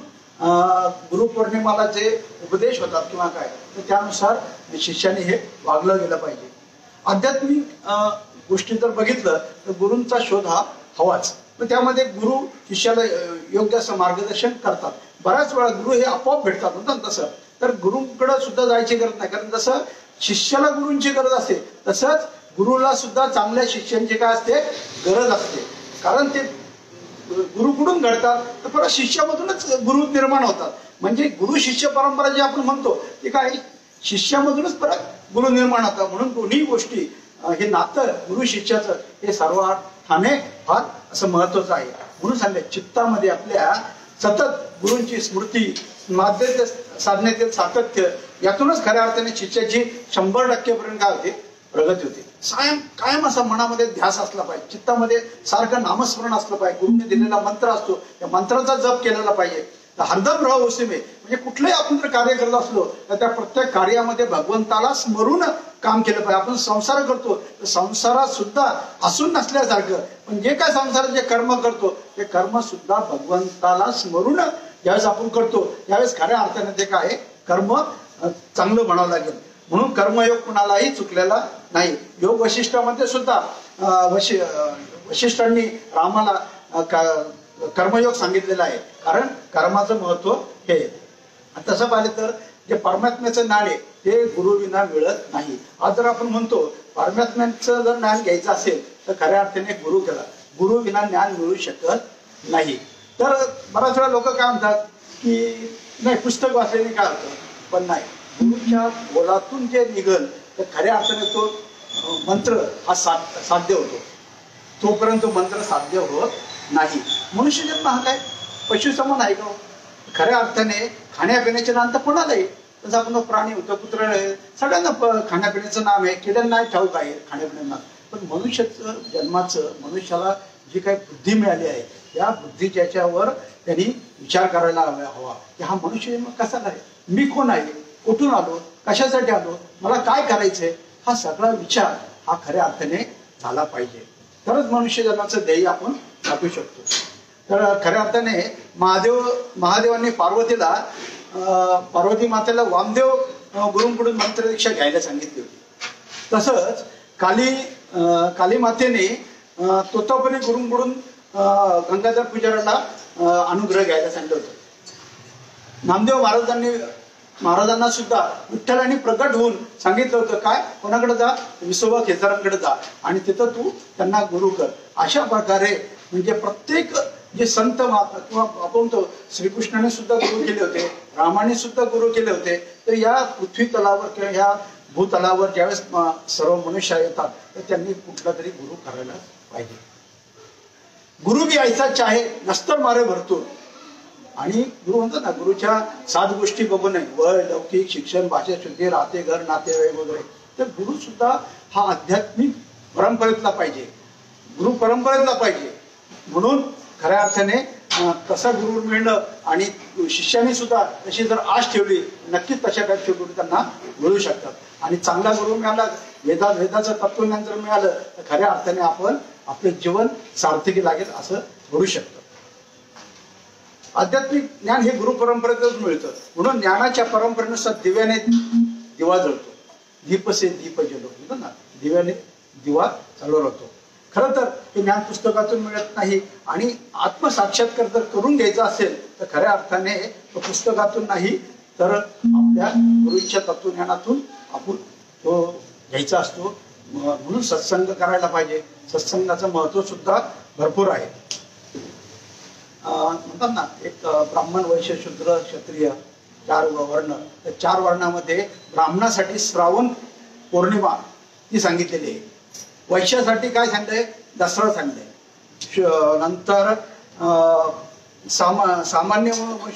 Speaker 3: गुरुपौर्णिमाला जे उपदेश होतात किंवा काय तर त्यानुसार शिष्याने हे वागलं गेलं पाहिजे. आध्यात्मिक गोष्टी जर बघितलं तर गुरूंचा शोध हा हवाच. तर त्यामध्ये गुरु शिष्याला योग्य असं मार्गदर्शन करतात. बऱ्याच वेळा गुरु हे आपोआप भेटतात ना तसं. तर गुरुंकडे सुद्धा जायची गरज नाही. कारण जसं शिष्याला गुरूंची गरज असते तसंच गुरुला सुद्धा चांगल्या शिष्यांची काय असते? गरज असते. कारण ते गुरुकडून घडतात तर परत शिष्यामधूनच गुरु निर्माण होतात. म्हणजे गुरु शिष्य परंपरा जी आपण म्हणतो ती काय शिष्यामधूनच परत गुरु निर्माण होतात. म्हणून दोन्ही गोष्टी हे नातं गुरु शिष्याचं हे सर्वार्थाने फार असं महत्वाचं आहे. म्हणून सांगले चित्तामध्ये आपल्या सतत गुरूंची स्मृती, माध्यम साधण्यातील सातत्य यातूनच खऱ्या अर्थाने शिष्याची 100% पर्यंत काय होते? प्रगती होते. कायम असा मनामध्ये ध्यास असला पाहिजे. चित्तामध्ये सारखं नामस्मरण असलं पाहिजे. गुरुने दिलेला मंत्र असतो त्या मंत्राचा जप केलेला पाहिजे. हरदम राह उसीमे. म्हणजे कुठलंही आपण जर कार्य करत असलो तर त्या प्रत्येक कार्यामध्ये भगवंताला स्मरून काम केलं पाहिजे. आपण संसार करतो तर संसारात सुद्धा हसून नसल्यासारखं. पण जे काय संसारात जे कर्म करतो ते कर्म सुद्धा भगवंताला स्मरून ज्यावेळेस आपण करतो त्यावेळेस खऱ्या अर्थाने ते काय कर्म चांगलं म्हणावं लागेल. म्हणून कर्मयोग कुणालाही चुकलेला नाही. योग वशिष्ठामध्ये सुद्धा वशिष्ठांनी रामाला कर्मयोग सांगितलेला आहे. कारण कर्माचं महत्व हे. तसं पाहिलं तर जे परमात्म्याचं ज्ञान आहे ते गुरुविना मिळत नाही. आज जर आपण म्हणतो परमात्म्याचं जर ज्ञान घ्यायचं असेल तर खऱ्या अर्थाने गुरु केला. गुरु विना ज्ञान मिळू शकत नाही. तर बऱ्याच वेळा लोक काय म्हणतात की नाही पुस्तक वाचल्याने काय होतं. पण नाही, गुरुच्या बोलातून जे निघल तर खऱ्या अर्थाने तो मंत्र हा साध्य होतो. तोपर्यंत मंत्र साध्य होत नाही. मनुष्य जन्म हा काय पशु समान आहे का? खऱ्या अर्थाने खाण्यापिण्याचे नाम तर कोणालाही तसं आपण प्राणी होतं, कुत्र सगळ्यांना खाण्यापिण्याचं नाम आहे. किड्यांना नाही ठाऊक आहे खाण्यापिण्याचं. पण मनुष्याचं जन्माचं मनुष्याला जी काही बुद्धी मिळाली आहे त्या बुद्धीच्या याच्यावर त्यांनी विचार करायला हवा की हा मनुष्य जन्म कसा आहे, मी कोण आहे, कुठून आलो, कशासाठी आलो, मला काय करायचंय, हा सगळा विचार हा खऱ्या अर्थाने झाला पाहिजे. तरच मनुष्य जन्माचं ध्येय आपण गाठू शकतो. तर खऱ्या अर्थाने महादेवांनी पार्वती मातेला वामदेव गुरुंकडून मंत्रदीक्षा घ्यायला सांगितली होती. तसंच काली मातेने तोतापुरी गुरुंकडून गंगाधर पुजाऱ्याला अनुग्रह घ्यायला सांगितलं होतं. नामदेव महाराजांना सुद्धा विठ्ठलांनी प्रकट होऊन सांगितलं होतं, काय, कोणाकडे जा, विसोबा केदारांकडे जा आणि तिथं तू त्यांना गुरु कर. अशा प्रकारे म्हणजे प्रत्येक जे संत महात्मा किंवा आपण तो श्रीकृष्णाने सुद्धा गुरु केले होते, रामाने सुद्धा गुरु केले होते. तर या पृथ्वी तलावर किंवा या भूतलावर ज्यावेळेस सर्व मनुष्य येतात तर त्यांनी कुठला तरी गुरु करायला पाहिजे. गुरु भी ऐसा चाहे नस्तर मारे भरतो. आणि गुरु म्हणतात ना, गुरुच्या 7 गोष्टी बघू नये, वय, लौकिक, शिक्षण, भाषा शुद्धी, राहते घर, नातेवाईक वगैरे. तर गुरु सुद्धा हा आध्यात्मिक परंपरेतला पाहिजे, गुरु परंपरेतला पाहिजे. म्हणून खऱ्या अर्थाने तसा गुरु मिळणं आणि शिष्याने सुद्धा तशी जर आश ठेवली, नक्कीच तशा टाईपचे गुरु त्यांना मिळू शकतात. आणि चांगला गुरु मिळाला, वेदाचं तत्वज्ञान जर मिळालं तर खऱ्या अर्थाने आपण आपलं जीवन सार्थकी लागेल असं घडू शकतं. आध्यात्मिक ज्ञान हे गुरु परंपरेतच मिळतं. म्हणून ज्ञानाच्या परंपरेनुसार दिव्याने दिवा जळतो, दीप से दीप जलो म्हणतो ना, दिव्याने दिवा चालू राहतो. खरं तर हे ज्ञान पुस्तकातून मिळत नाही. आणि आत्मसाक्षात्कार जर करून घ्यायचा असेल तर खऱ्या अर्थाने तो पुस्तकातून नाही तर आपल्या गुरुच्या तत्वज्ञानातून आपण तो घ्यायचा असतो. म्हणून सत्संग करायला पाहिजे. सत्संगाचं महत्व सुद्धा भरपूर आहे. म्हणतात ना, एक ब्राह्मण, वैश्य, शूद्र, क्षत्रिय 4 वर्ण. तर 4 वर्णामध्ये ब्राह्मणासाठी श्रावण पौर्णिमा ती सांगितलेली आहे. वैश्यासाठी काय सांगलंय, दसरा सांगलंय. नंतर सामान्य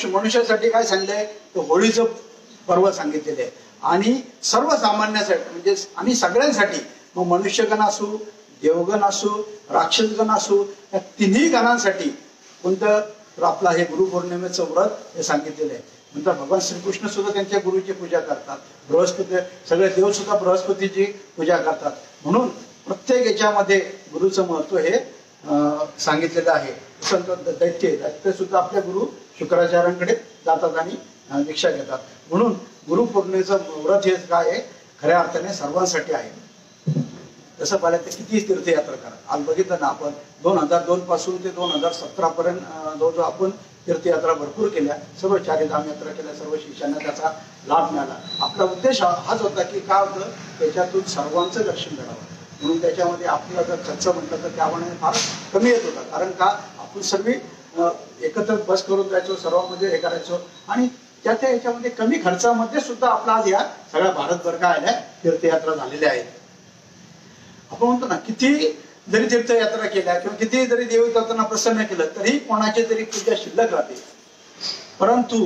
Speaker 3: मनुष्यासाठी काय सांगलंय, तर होळीचं पर्व सांगितलेलं आहे. आणि सर्वसामान्यासाठी म्हणजे आणि सगळ्यांसाठी, मग मनुष्यगण असू, देवगण असू, राक्षसगण असू, या तिन्ही गणांसाठी कोणतं, तर आपला हे गुरुपौर्णिमेचं व्रत हे सांगितलेलं आहे. नंतर भगवान श्रीकृष्ण सुद्धा त्यांच्या गुरुची पूजा करतात. बृहस्पती, सगळे देव सुद्धा बृहस्पतीची पूजा करतात. म्हणून प्रत्येक याच्यामध्ये गुरुचं महत्व हे सांगितलेलं आहे. संत दैत्य सुद्धा आपल्या गुरु शुक्राचार्यांकडे जातात आणि दीक्षा घेतात. म्हणून गुरुपौर्णिमेचं व्रत हे काय आहे, खऱ्या अर्थाने सर्वांसाठी आहे. तसं पाहिलं तर किती तीर्थयात्रा करा. आज बघितलं ना आपण, 2002 पासून ते 2017 पर्यंत जवळजवळ आपण तीर्थयात्रा भरपूर केल्या. सर्व 4 धाम यात्रा केल्या. सर्व शिष्यांना त्याचा लाभ मिळाला. आपला उद्देश हाच होता की काय होतं, त्याच्यातून सर्वांचं दर्शन घडावं. म्हणून त्याच्यामध्ये आपला जर खर्च म्हटलं तर त्यामुळे फार कमी येत होता. कारण का, आपण सर्व एकत्र बस करून जायचो, सर्वांमध्ये हे करायचो. आणि त्या याच्यामध्ये कमी खर्चामध्ये सुद्धा आपला आज या सगळ्या भारतभर काय आल्या तीर्थयात्रा झालेल्या आहेत. आपण म्हणतो ना, किती जरी तीर्थयात्रा केल्या किंवा किती जरी देवतांना प्रसन्न केलं तरी कोणाची तरी पूजा शिल्लक राहते. परंतु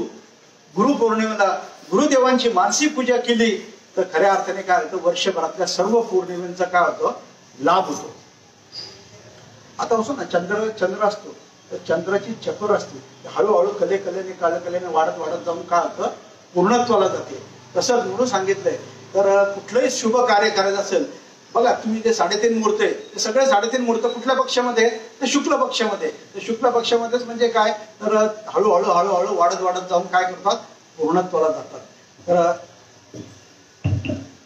Speaker 3: गुरुपौर्णिमेला गुरुदेवांची मानसिक पूजा केली तर खऱ्या अर्थाने काय होतं, वर्षभरातल्या सर्व पौर्णिमेचा काय होतो, लाभ होतो. आता असो ना, चंद्र असतो तर चंद्राची चक्र असते, हळूहळू कलेने वाढत जाऊन काय होतं, पूर्णत्वाला जाते. तसंच म्हणून सांगितलंय. तर कुठलंही शुभ कार्य करायचं असेल, बघा तुम्ही ते 3.5 मुहूर्त आहे, ते सगळे 3.5 मुहूर्त कुठल्या पक्षामध्ये, तर शुक्ल पक्षामध्ये. तर शुक्ल पक्षामध्येच म्हणजे काय, तर हळूहळू वाढत जाऊन काय करतात, पूर्णत्वाला जातात. तर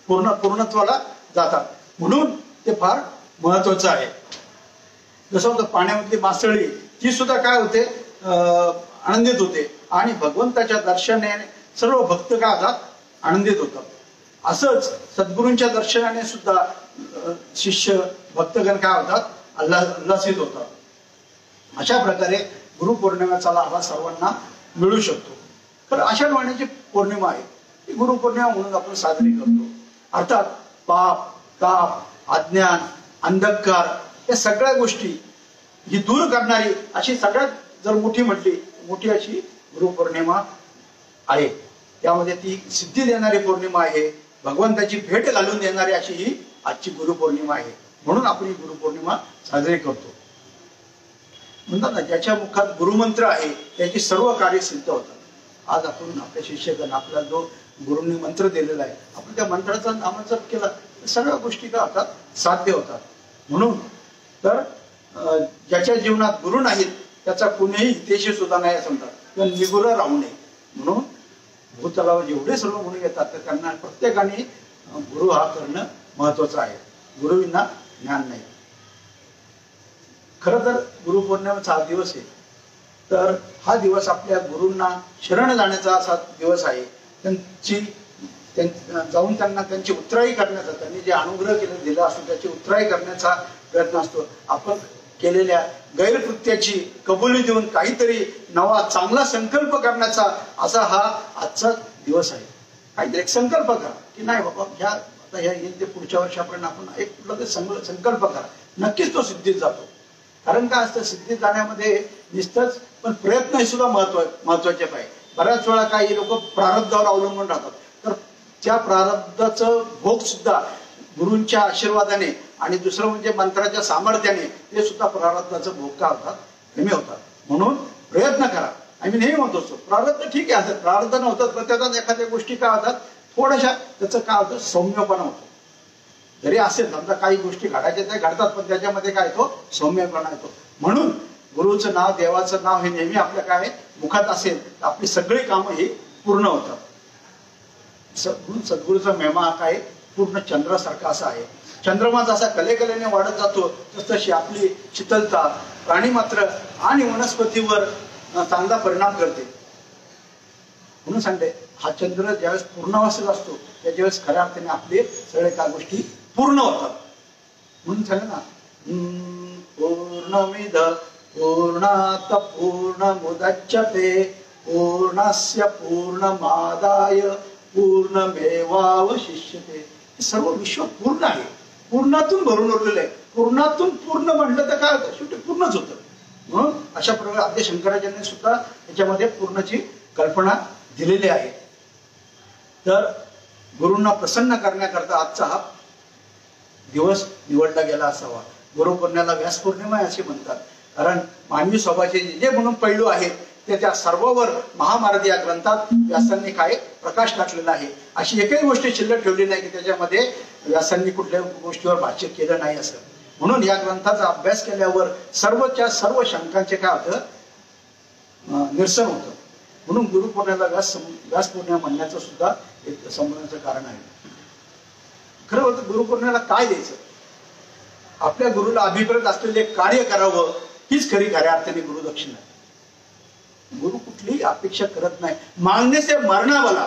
Speaker 3: पूर्णत्वाला जातात. म्हणून ते फार महत्वाचं आहे. जसं होतं पाण्यामधली मासळी, ती सुद्धा काय होते, आनंदित होते. आणि भगवंताच्या दर्शनाने सर्व भक्त काय होतात, आनंदित होतात. असंच सद्गुरूंच्या दर्शनाने सुद्धा शिष्य भक्तगण काय होतात, उल्हासित होतात. अशा प्रकारे गुरुपौर्णिमेचा लाभ सर्वांना मिळू शकतो. तर आषाढ महिन्याची पौर्णिमा आहे, ती गुरुपौर्णिमा म्हणून आपण साजरी करतो. अर्थात पाप, ताप, अज्ञान, अंधकार या सगळ्या गोष्टी ही दूर करणारी अशी सगळ्यात जर मोठी म्हटली, मोठी अशी गुरुपौर्णिमा आहे. त्यामध्ये ती सिद्धी देणारी पौर्णिमा आहे, भगवंताची भेट घालून देणारी अशी ही आजची गुरुपौर्णिमा आहे. म्हणून आपण ही गुरुपौर्णिमा साजरी करतो. म्हणतात ना, ज्याच्या मुखात गुरुमंत्र आहे त्याची सर्व कार्य सिद्ध होतात. आज आपण आपल्या शिष्यगण, आपला जो गुरूंनी मंत्र दिलेला आहे, आपण त्या मंत्राचा नामजप केला तर सगळ्या गोष्टी काय होतात, साध्य होतात. म्हणून तर ज्याच्या जीवनात गुरु नाहीत त्याचा कुणीही हितेशी सुद्धा नाही असं म्हणतात, किंवा निगुर राहू नये. म्हणून भूतलावर जेवढे सर्व गुण येतात तर त्यांना प्रत्येकाने गुरु हा करणं महत्वाचं आहे. गुरुविना ज्ञान नाही. खरं तर गुरुपौर्णिमेचा हा दिवस आहे, तर हा दिवस आपल्या गुरूंना शरण जाण्याचा असा दिवस आहे. जाऊन त्यांना त्यांची उत्तराई करण्याचा, त्यांनी जे अनुग्रह केले दिला असतो त्याची उत्तराई करण्याचा प्रयत्न असतो. आपण केलेल्या गैरकृत्याची कबुली देऊन काहीतरी नवा चांगला संकल्प करण्याचा असा हा आजचा दिवस आहे. काहीतरी एक संकल्प करा की नाही बाबा आता ह्या येईल ते पुढच्या वर्षापर्यंत आपण एक कुठला ते संकल्प करा, नक्कीच तो सिद्धीत जातो. कारण काय असतं, सिद्धीत जाण्यामध्ये निसतंच पण प्रयत्न हे सुद्धा महत्वाचे पाहिजे. बऱ्याच वेळा काही लोक प्रारब्धावर अवलंबून राहतात, तर त्या प्रारब्धाचं भोग सुद्धा गुरूंच्या आशीर्वादाने आणि दुसरं म्हणजे मंत्राच्या सामर्थ्याने ते सुद्धा प्रारब्धाचं भोग का होतात, कमी होतात. म्हणून प्रयत्न करा. आम्ही नेहमी म्हणतो असतो प्रारब्ध ठीक आहे, असं प्रारब्ध नव्हतं पण त्याच्यात एखाद्या गोष्टी काय होतात, थोड्याशा त्याचं काय होतं, सौम्यपणा होतो. जरी असेल समजा काही गोष्टी घडायच्या त्या घडतात, पण त्याच्यामध्ये काय येतो, सौम्यपणा येतो. म्हणून गुरुचं नाव, देवाचं नाव हे नेहमी आपल्या काय मुखात असेल तर आपली सगळी कामं ही पूर्ण होतात. सद्गुरूचा महिमा काय पूर्ण चंद्रासारखा असा आहे. चंद्रमा जसा कलेकलेने वाढत जातो तशी आपली शीतलता प्राणी मात्र आणि वनस्पतीवर चांगला परिणाम करते. म्हणून सांगते हा चंद्र ज्यावेळेस पूर्णावस्थेत असतो त्यावेळेस खऱ्या अर्थाने आपले सगळे काय गोष्टी पूर्ण होतात. म्हणून सांगा ना, पूर्णमिद पूर्णात पूर्णमुदच्यते पूर्णस्य पूर्णमादाय पूर्णमेवावशिष्यते. सर्व विश्व पूर्ण आहे, पूर्णातून भरून उरलेलं आहे. पूर्णातून पूर्ण म्हटलं तर काय होतं, शेवटी पूर्णच होतं. म्हणून अशा प्रकारे आद्य शंकराचार्यांनी सुद्धा याच्यामध्ये पूर्णची कल्पना दिलेली आहे. तर गुरूंना प्रसन्न करण्याकरता आजचा हा दिवस निवडला गेला असावा. गुरुपौर्णिमेला व्यास पौर्णिमा असे म्हणतात, कारण मानवी स्वभावाचे जे म्हणून पैलू आहेत ते त्या सर्वांवर महाभारत या ग्रंथात व्यासांनी काय प्रकाश टाकलेला आहे. अशी एकही गोष्ट शिल्लक ठेवली नाही की त्याच्यामध्ये व्यासांनी कुठल्या गोष्टीवर भाष्य केलं नाही असं. म्हणून या ग्रंथाचा अभ्यास केल्यावर सर्वच्या सर्व शंकांचे काय होतं, निरसन होतं. म्हणून गुरुपौर्णिमेला व्यास पौर्णिमा म्हणण्याचं सुद्धा एक संबंधाचं कारण आहे. खरं होतं गुरुपौर्णिमेला काय द्यायचं, आपल्या गुरुला अभिप्रेत असलेले कार्य करावं हीच खरी खऱ्या अर्थाने गुरुदक्षिणा. गुरु कुठलीही अपेक्षा करत नाही. मागणे से मरणा भला.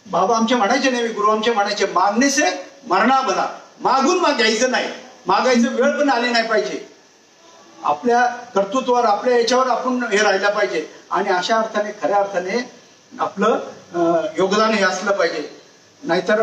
Speaker 3: बाबा आमचे म्हणायचे नाही, गुरु आमचे म्हणायचे मागणे से मरणा भला. मागून घ्यायचं नाही, मागायचं वेळ पण आली नाही पाहिजे. आपल्या कर्तृत्वावर आपल्या याच्यावर आपण हे राहिला पाहिजे आणि अशा अर्थाने खऱ्या अर्थाने आपलं योगदान हे असलं पाहिजे. नाहीतर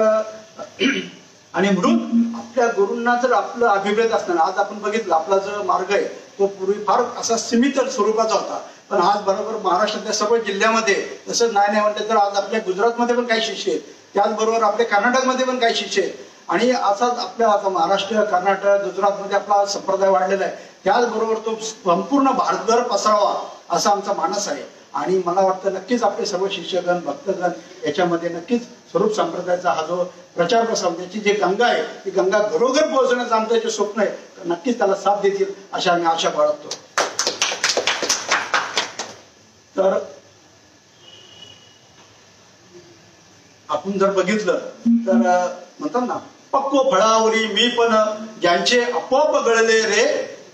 Speaker 3: आणि म्हणून आपल्या गुरूंना जर आपलं अभिप्रेत असताना, आज आपण बघितलं आपला जो मार्ग आहे तो पूर्वी फार असा सीमित स्वरूपाचा होता, पण आज बरोबर महाराष्ट्रातल्या सर्व जिल्ह्यामध्ये तसंच नाही म्हटलं तर आज आपल्या गुजरातमध्ये पण काही शिष्य आहेत, त्याचबरोबर आपल्या कर्नाटकमध्ये पण काही शिष्य आहेत आणि असाच आपल्या आता महाराष्ट्र, कर्नाटक, गुजरातमध्ये आपला संप्रदाय वाढलेला आहे. त्याचबरोबर तो संपूर्ण भारतभर पसरावा असा आमचा मानस आहे. आणि मला वाटतं नक्कीच आपले सर्व शिष्यगण, भक्तगण याच्यामध्ये नक्कीच स्वरूप संप्रदायाचा हा जो प्रचार प्रसार, त्याची जी गंगा आहे ती गंगा घरोघर पोहोचण्याचं आमचं जे स्वप्न आहे नक्कीच त्याला साथ देतील अशा आम्ही आशा बाळगतो. तर आपण जर बघितलं तर म्हणतात ना, पक्व फळावरी मी पण ज्यांचे आपोआप गळले रे,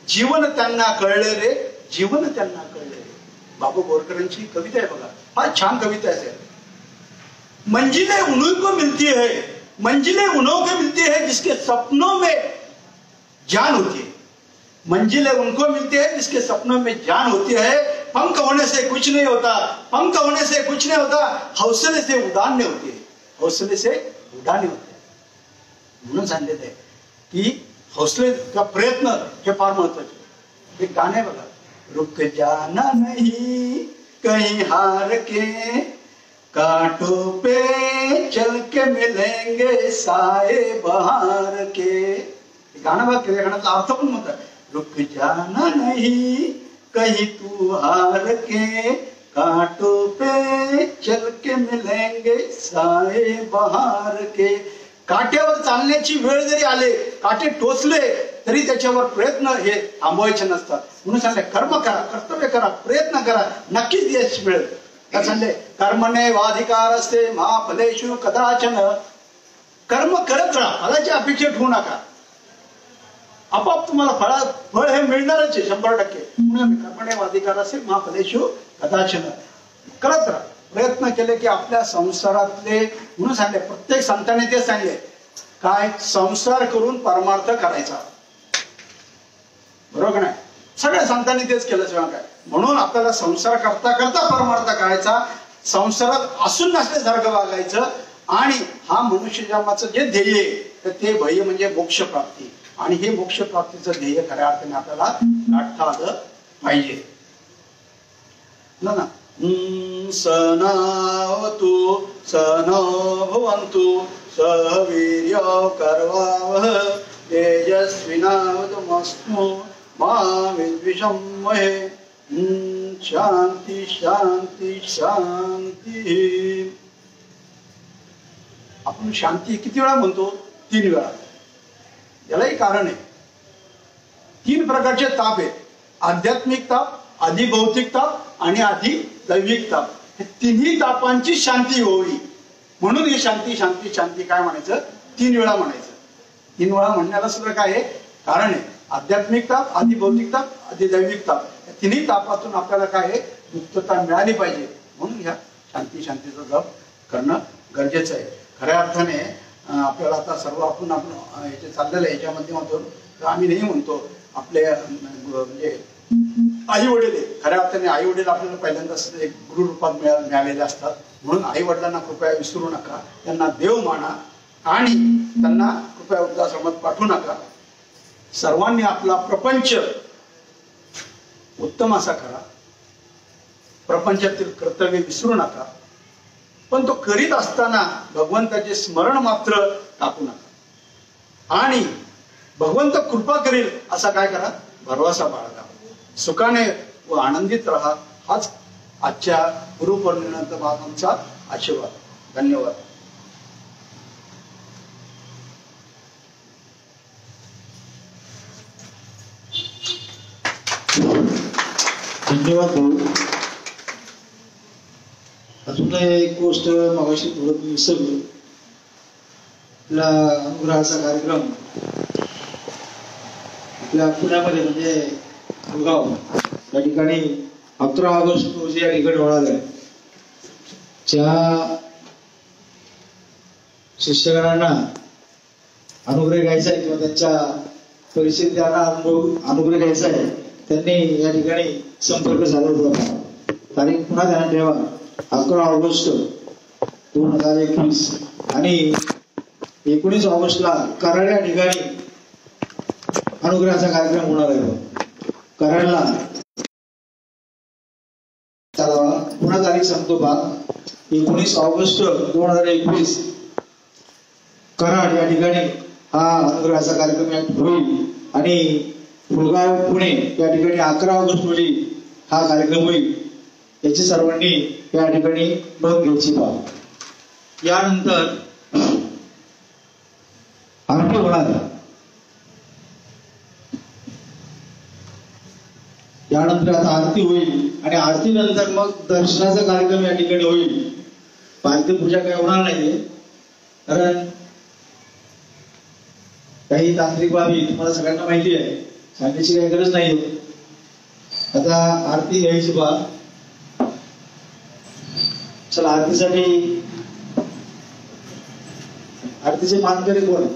Speaker 3: जीवन त्यांना कळले रे, जीवन त्यांना कळले रे. बाबू बोरकरांची कविता आहे बघा, फार छान कविता आहे. मंजिलें उन्हीं को मिलती है, मंजिलें उन्हों को मिलती है जिसके सपनों में जान होती है. मंजिलें उनको मिलती है जिसके सपनों में जान होती है. पंख होने से कुछ नहीं होता, पंख होने से कुछ नहीं होता, हौसले से उड़ान नहीं होती है, हौसले से उड़ान होते. म्हणून सांगितलं आहे की हौसले का प्रयत्न हे फार महत्वाचे. एक गाणं आहे बघा, रुक जाना नहीं कहीं हार के, कांटों पे चल के मिलेंगे साए बहार के. गाणं बघ, त्या गाण्याचा अर्थ पण म्हणतात, रुक जाना नहीं कहीं तू हार के, कांटों पे चल के मिलेंगे साए बहार के. काट्यावर चालण्याची वेळ जरी आले, काटे टोचले तरी त्याच्यावर प्रयत्न हे थांबवायचे नसतात. म्हणून सांगले कर्म करा, कर्तव्य करा, प्रयत्न करा, नक्कीच यश मिळेल. काय सांगले, कर्मणे वाधिकार असते मा फलेषु कदाचन. कर्म करत राहा, फळाची अपेक्षा ठेवू नका. आपोआप तुम्हाला फळ हे मिळणारच आहे 100%. म्हणून कर्मणे वाधिकार असते मा फलेषु कदाचन. करत राहा, प्रयत्न केले की आपल्या संसारातले, म्हणून सांगले प्रत्येक संतांनी ते सांगले काय, संसार करून परमार्थ करायचा. बरोबर नाही, सगळ्या संतांनी तेच केलं शिवाय काय. म्हणून आपल्याला संसार करता करता परमार्थ करायचा, संसारात असून नसल्यासारखं वागायचं. आणि हा मनुष्य जन्माचं जे ध्येय आहे तर ते ध्येय म्हणजे मोक्ष प्राप्ती. आणि हे मोक्ष प्राप्तीचं ध्येय खऱ्या अर्थाने आपल्याला गाठता आलं पाहिजे ना. सनावतु सनो भवन्तु सवीर्य कर्वावह तेजस्विनावतमस्तु मा विद्विषमहे. शांती शांती शांती. आपण शांती किती वेळा म्हणतो? 3 वेळा. यालाही कारण आहे. 3 प्रकारचे ताप आहेत. आध्यात्मिक ताप, अधिभौतिक ताप आणि अधिदैविक ताप. हे तिन्ही तापांची शांती होईल म्हणून ही शांती शांती शांती काय म्हणायचं? 3 वेळा म्हणायचं. 3 वेळा म्हणण्याला सुद्धा काय आहे? कारण आहे. आध्यात्मिक ताप, अधिभौतिक ताप, अधिदैविक ताप, या तिन्ही तापातून आपल्याला काय आहे? मुक्तता मिळाली पाहिजे. म्हणून ह्या शांती शांतीचा जप करणं गरजेचं आहे. खऱ्या अर्थाने आपल्याला आता सर्व आपण याचे चाललेलं आहे याच्या माध्यमातून आम्ही नाही म्हणतो आपले म्हणजे आई वडील, खऱ्या अर्थाने आई वडील आपल्याला पहिल्यांदा एक गुरु रूपात मिळालेले असतात. म्हणून आई वडिलांना कृपया विसरू नका, त्यांना देव माना आणि त्यांना कृपया वृद्धाश्रमात पाठवू नका. सर्वांनी आपला प्रपंच उत्तम असा करा, प्रपंचातील कर्तव्य विसरू नका, पण तो करीत असताना भगवंताचे स्मरण मात्र टाकू नका. आणि भगवंत कृपा करेल असा काय करा? भरवसा बाळगा. सुखाने व आनंदित राहा. हाच आजच्या गुरुपौर्णिमेनंतर आमचा आशीर्वाद. धन्यवाद.
Speaker 1: धन्यवाद भाऊ. अजून एक गोष्ट मगाशी थोडं विसरलो. आपला अनुग्रहाचा कार्यक्रम आपल्या पुण्यामध्ये म्हणजे मुळगाव या ठिकाणी 11 ऑगस्ट रोजी या ठिकाणी होणार आहे. ज्या शिष्यगणांना अनुग्रह घ्यायचा आहे किंवा त्यांच्या परिस्थितीला अनुग्रह घ्यायचा आहे त्यांनी या ठिकाणी संपर्क साधायचा. तारीख पुन्हा ध्यानात ठेवा, 11 ऑगस्ट 2021 आणि 19 ऑगस्टला कराड या ठिकाणी अनुग्रहाचा कार्यक्रम होणार आहे. कराडला पुन्हा तारीख सांगतो बा, 19 ऑगस्ट 2021 कराड या ठिकाणी हा अनुग्रहाचा कार्यक्रम होईल. आणि मुळगाव पुणे या ठिकाणी 11 ऑगस्ट रोजी हा कार्यक्रम होईल. याची सर्वांनी या ठिकाणी नोंद घ्यायची बा. यानंतर आरती होणार. यानंतर आता आरती होईल आणि आरती नंतर मग दर्शनाचा कार्यक्रम या ठिकाणी होईल. पालखी पूजा काही होणार नाहीये कारण काही तांत्रिक बाबी तुम्हाला सगळ्यांना माहिती आहे, सांगण्याची काही गरज नाही. आता आरती घ्यायची बा. चला आरतीसाठी आरतीचे मानकरी कोण?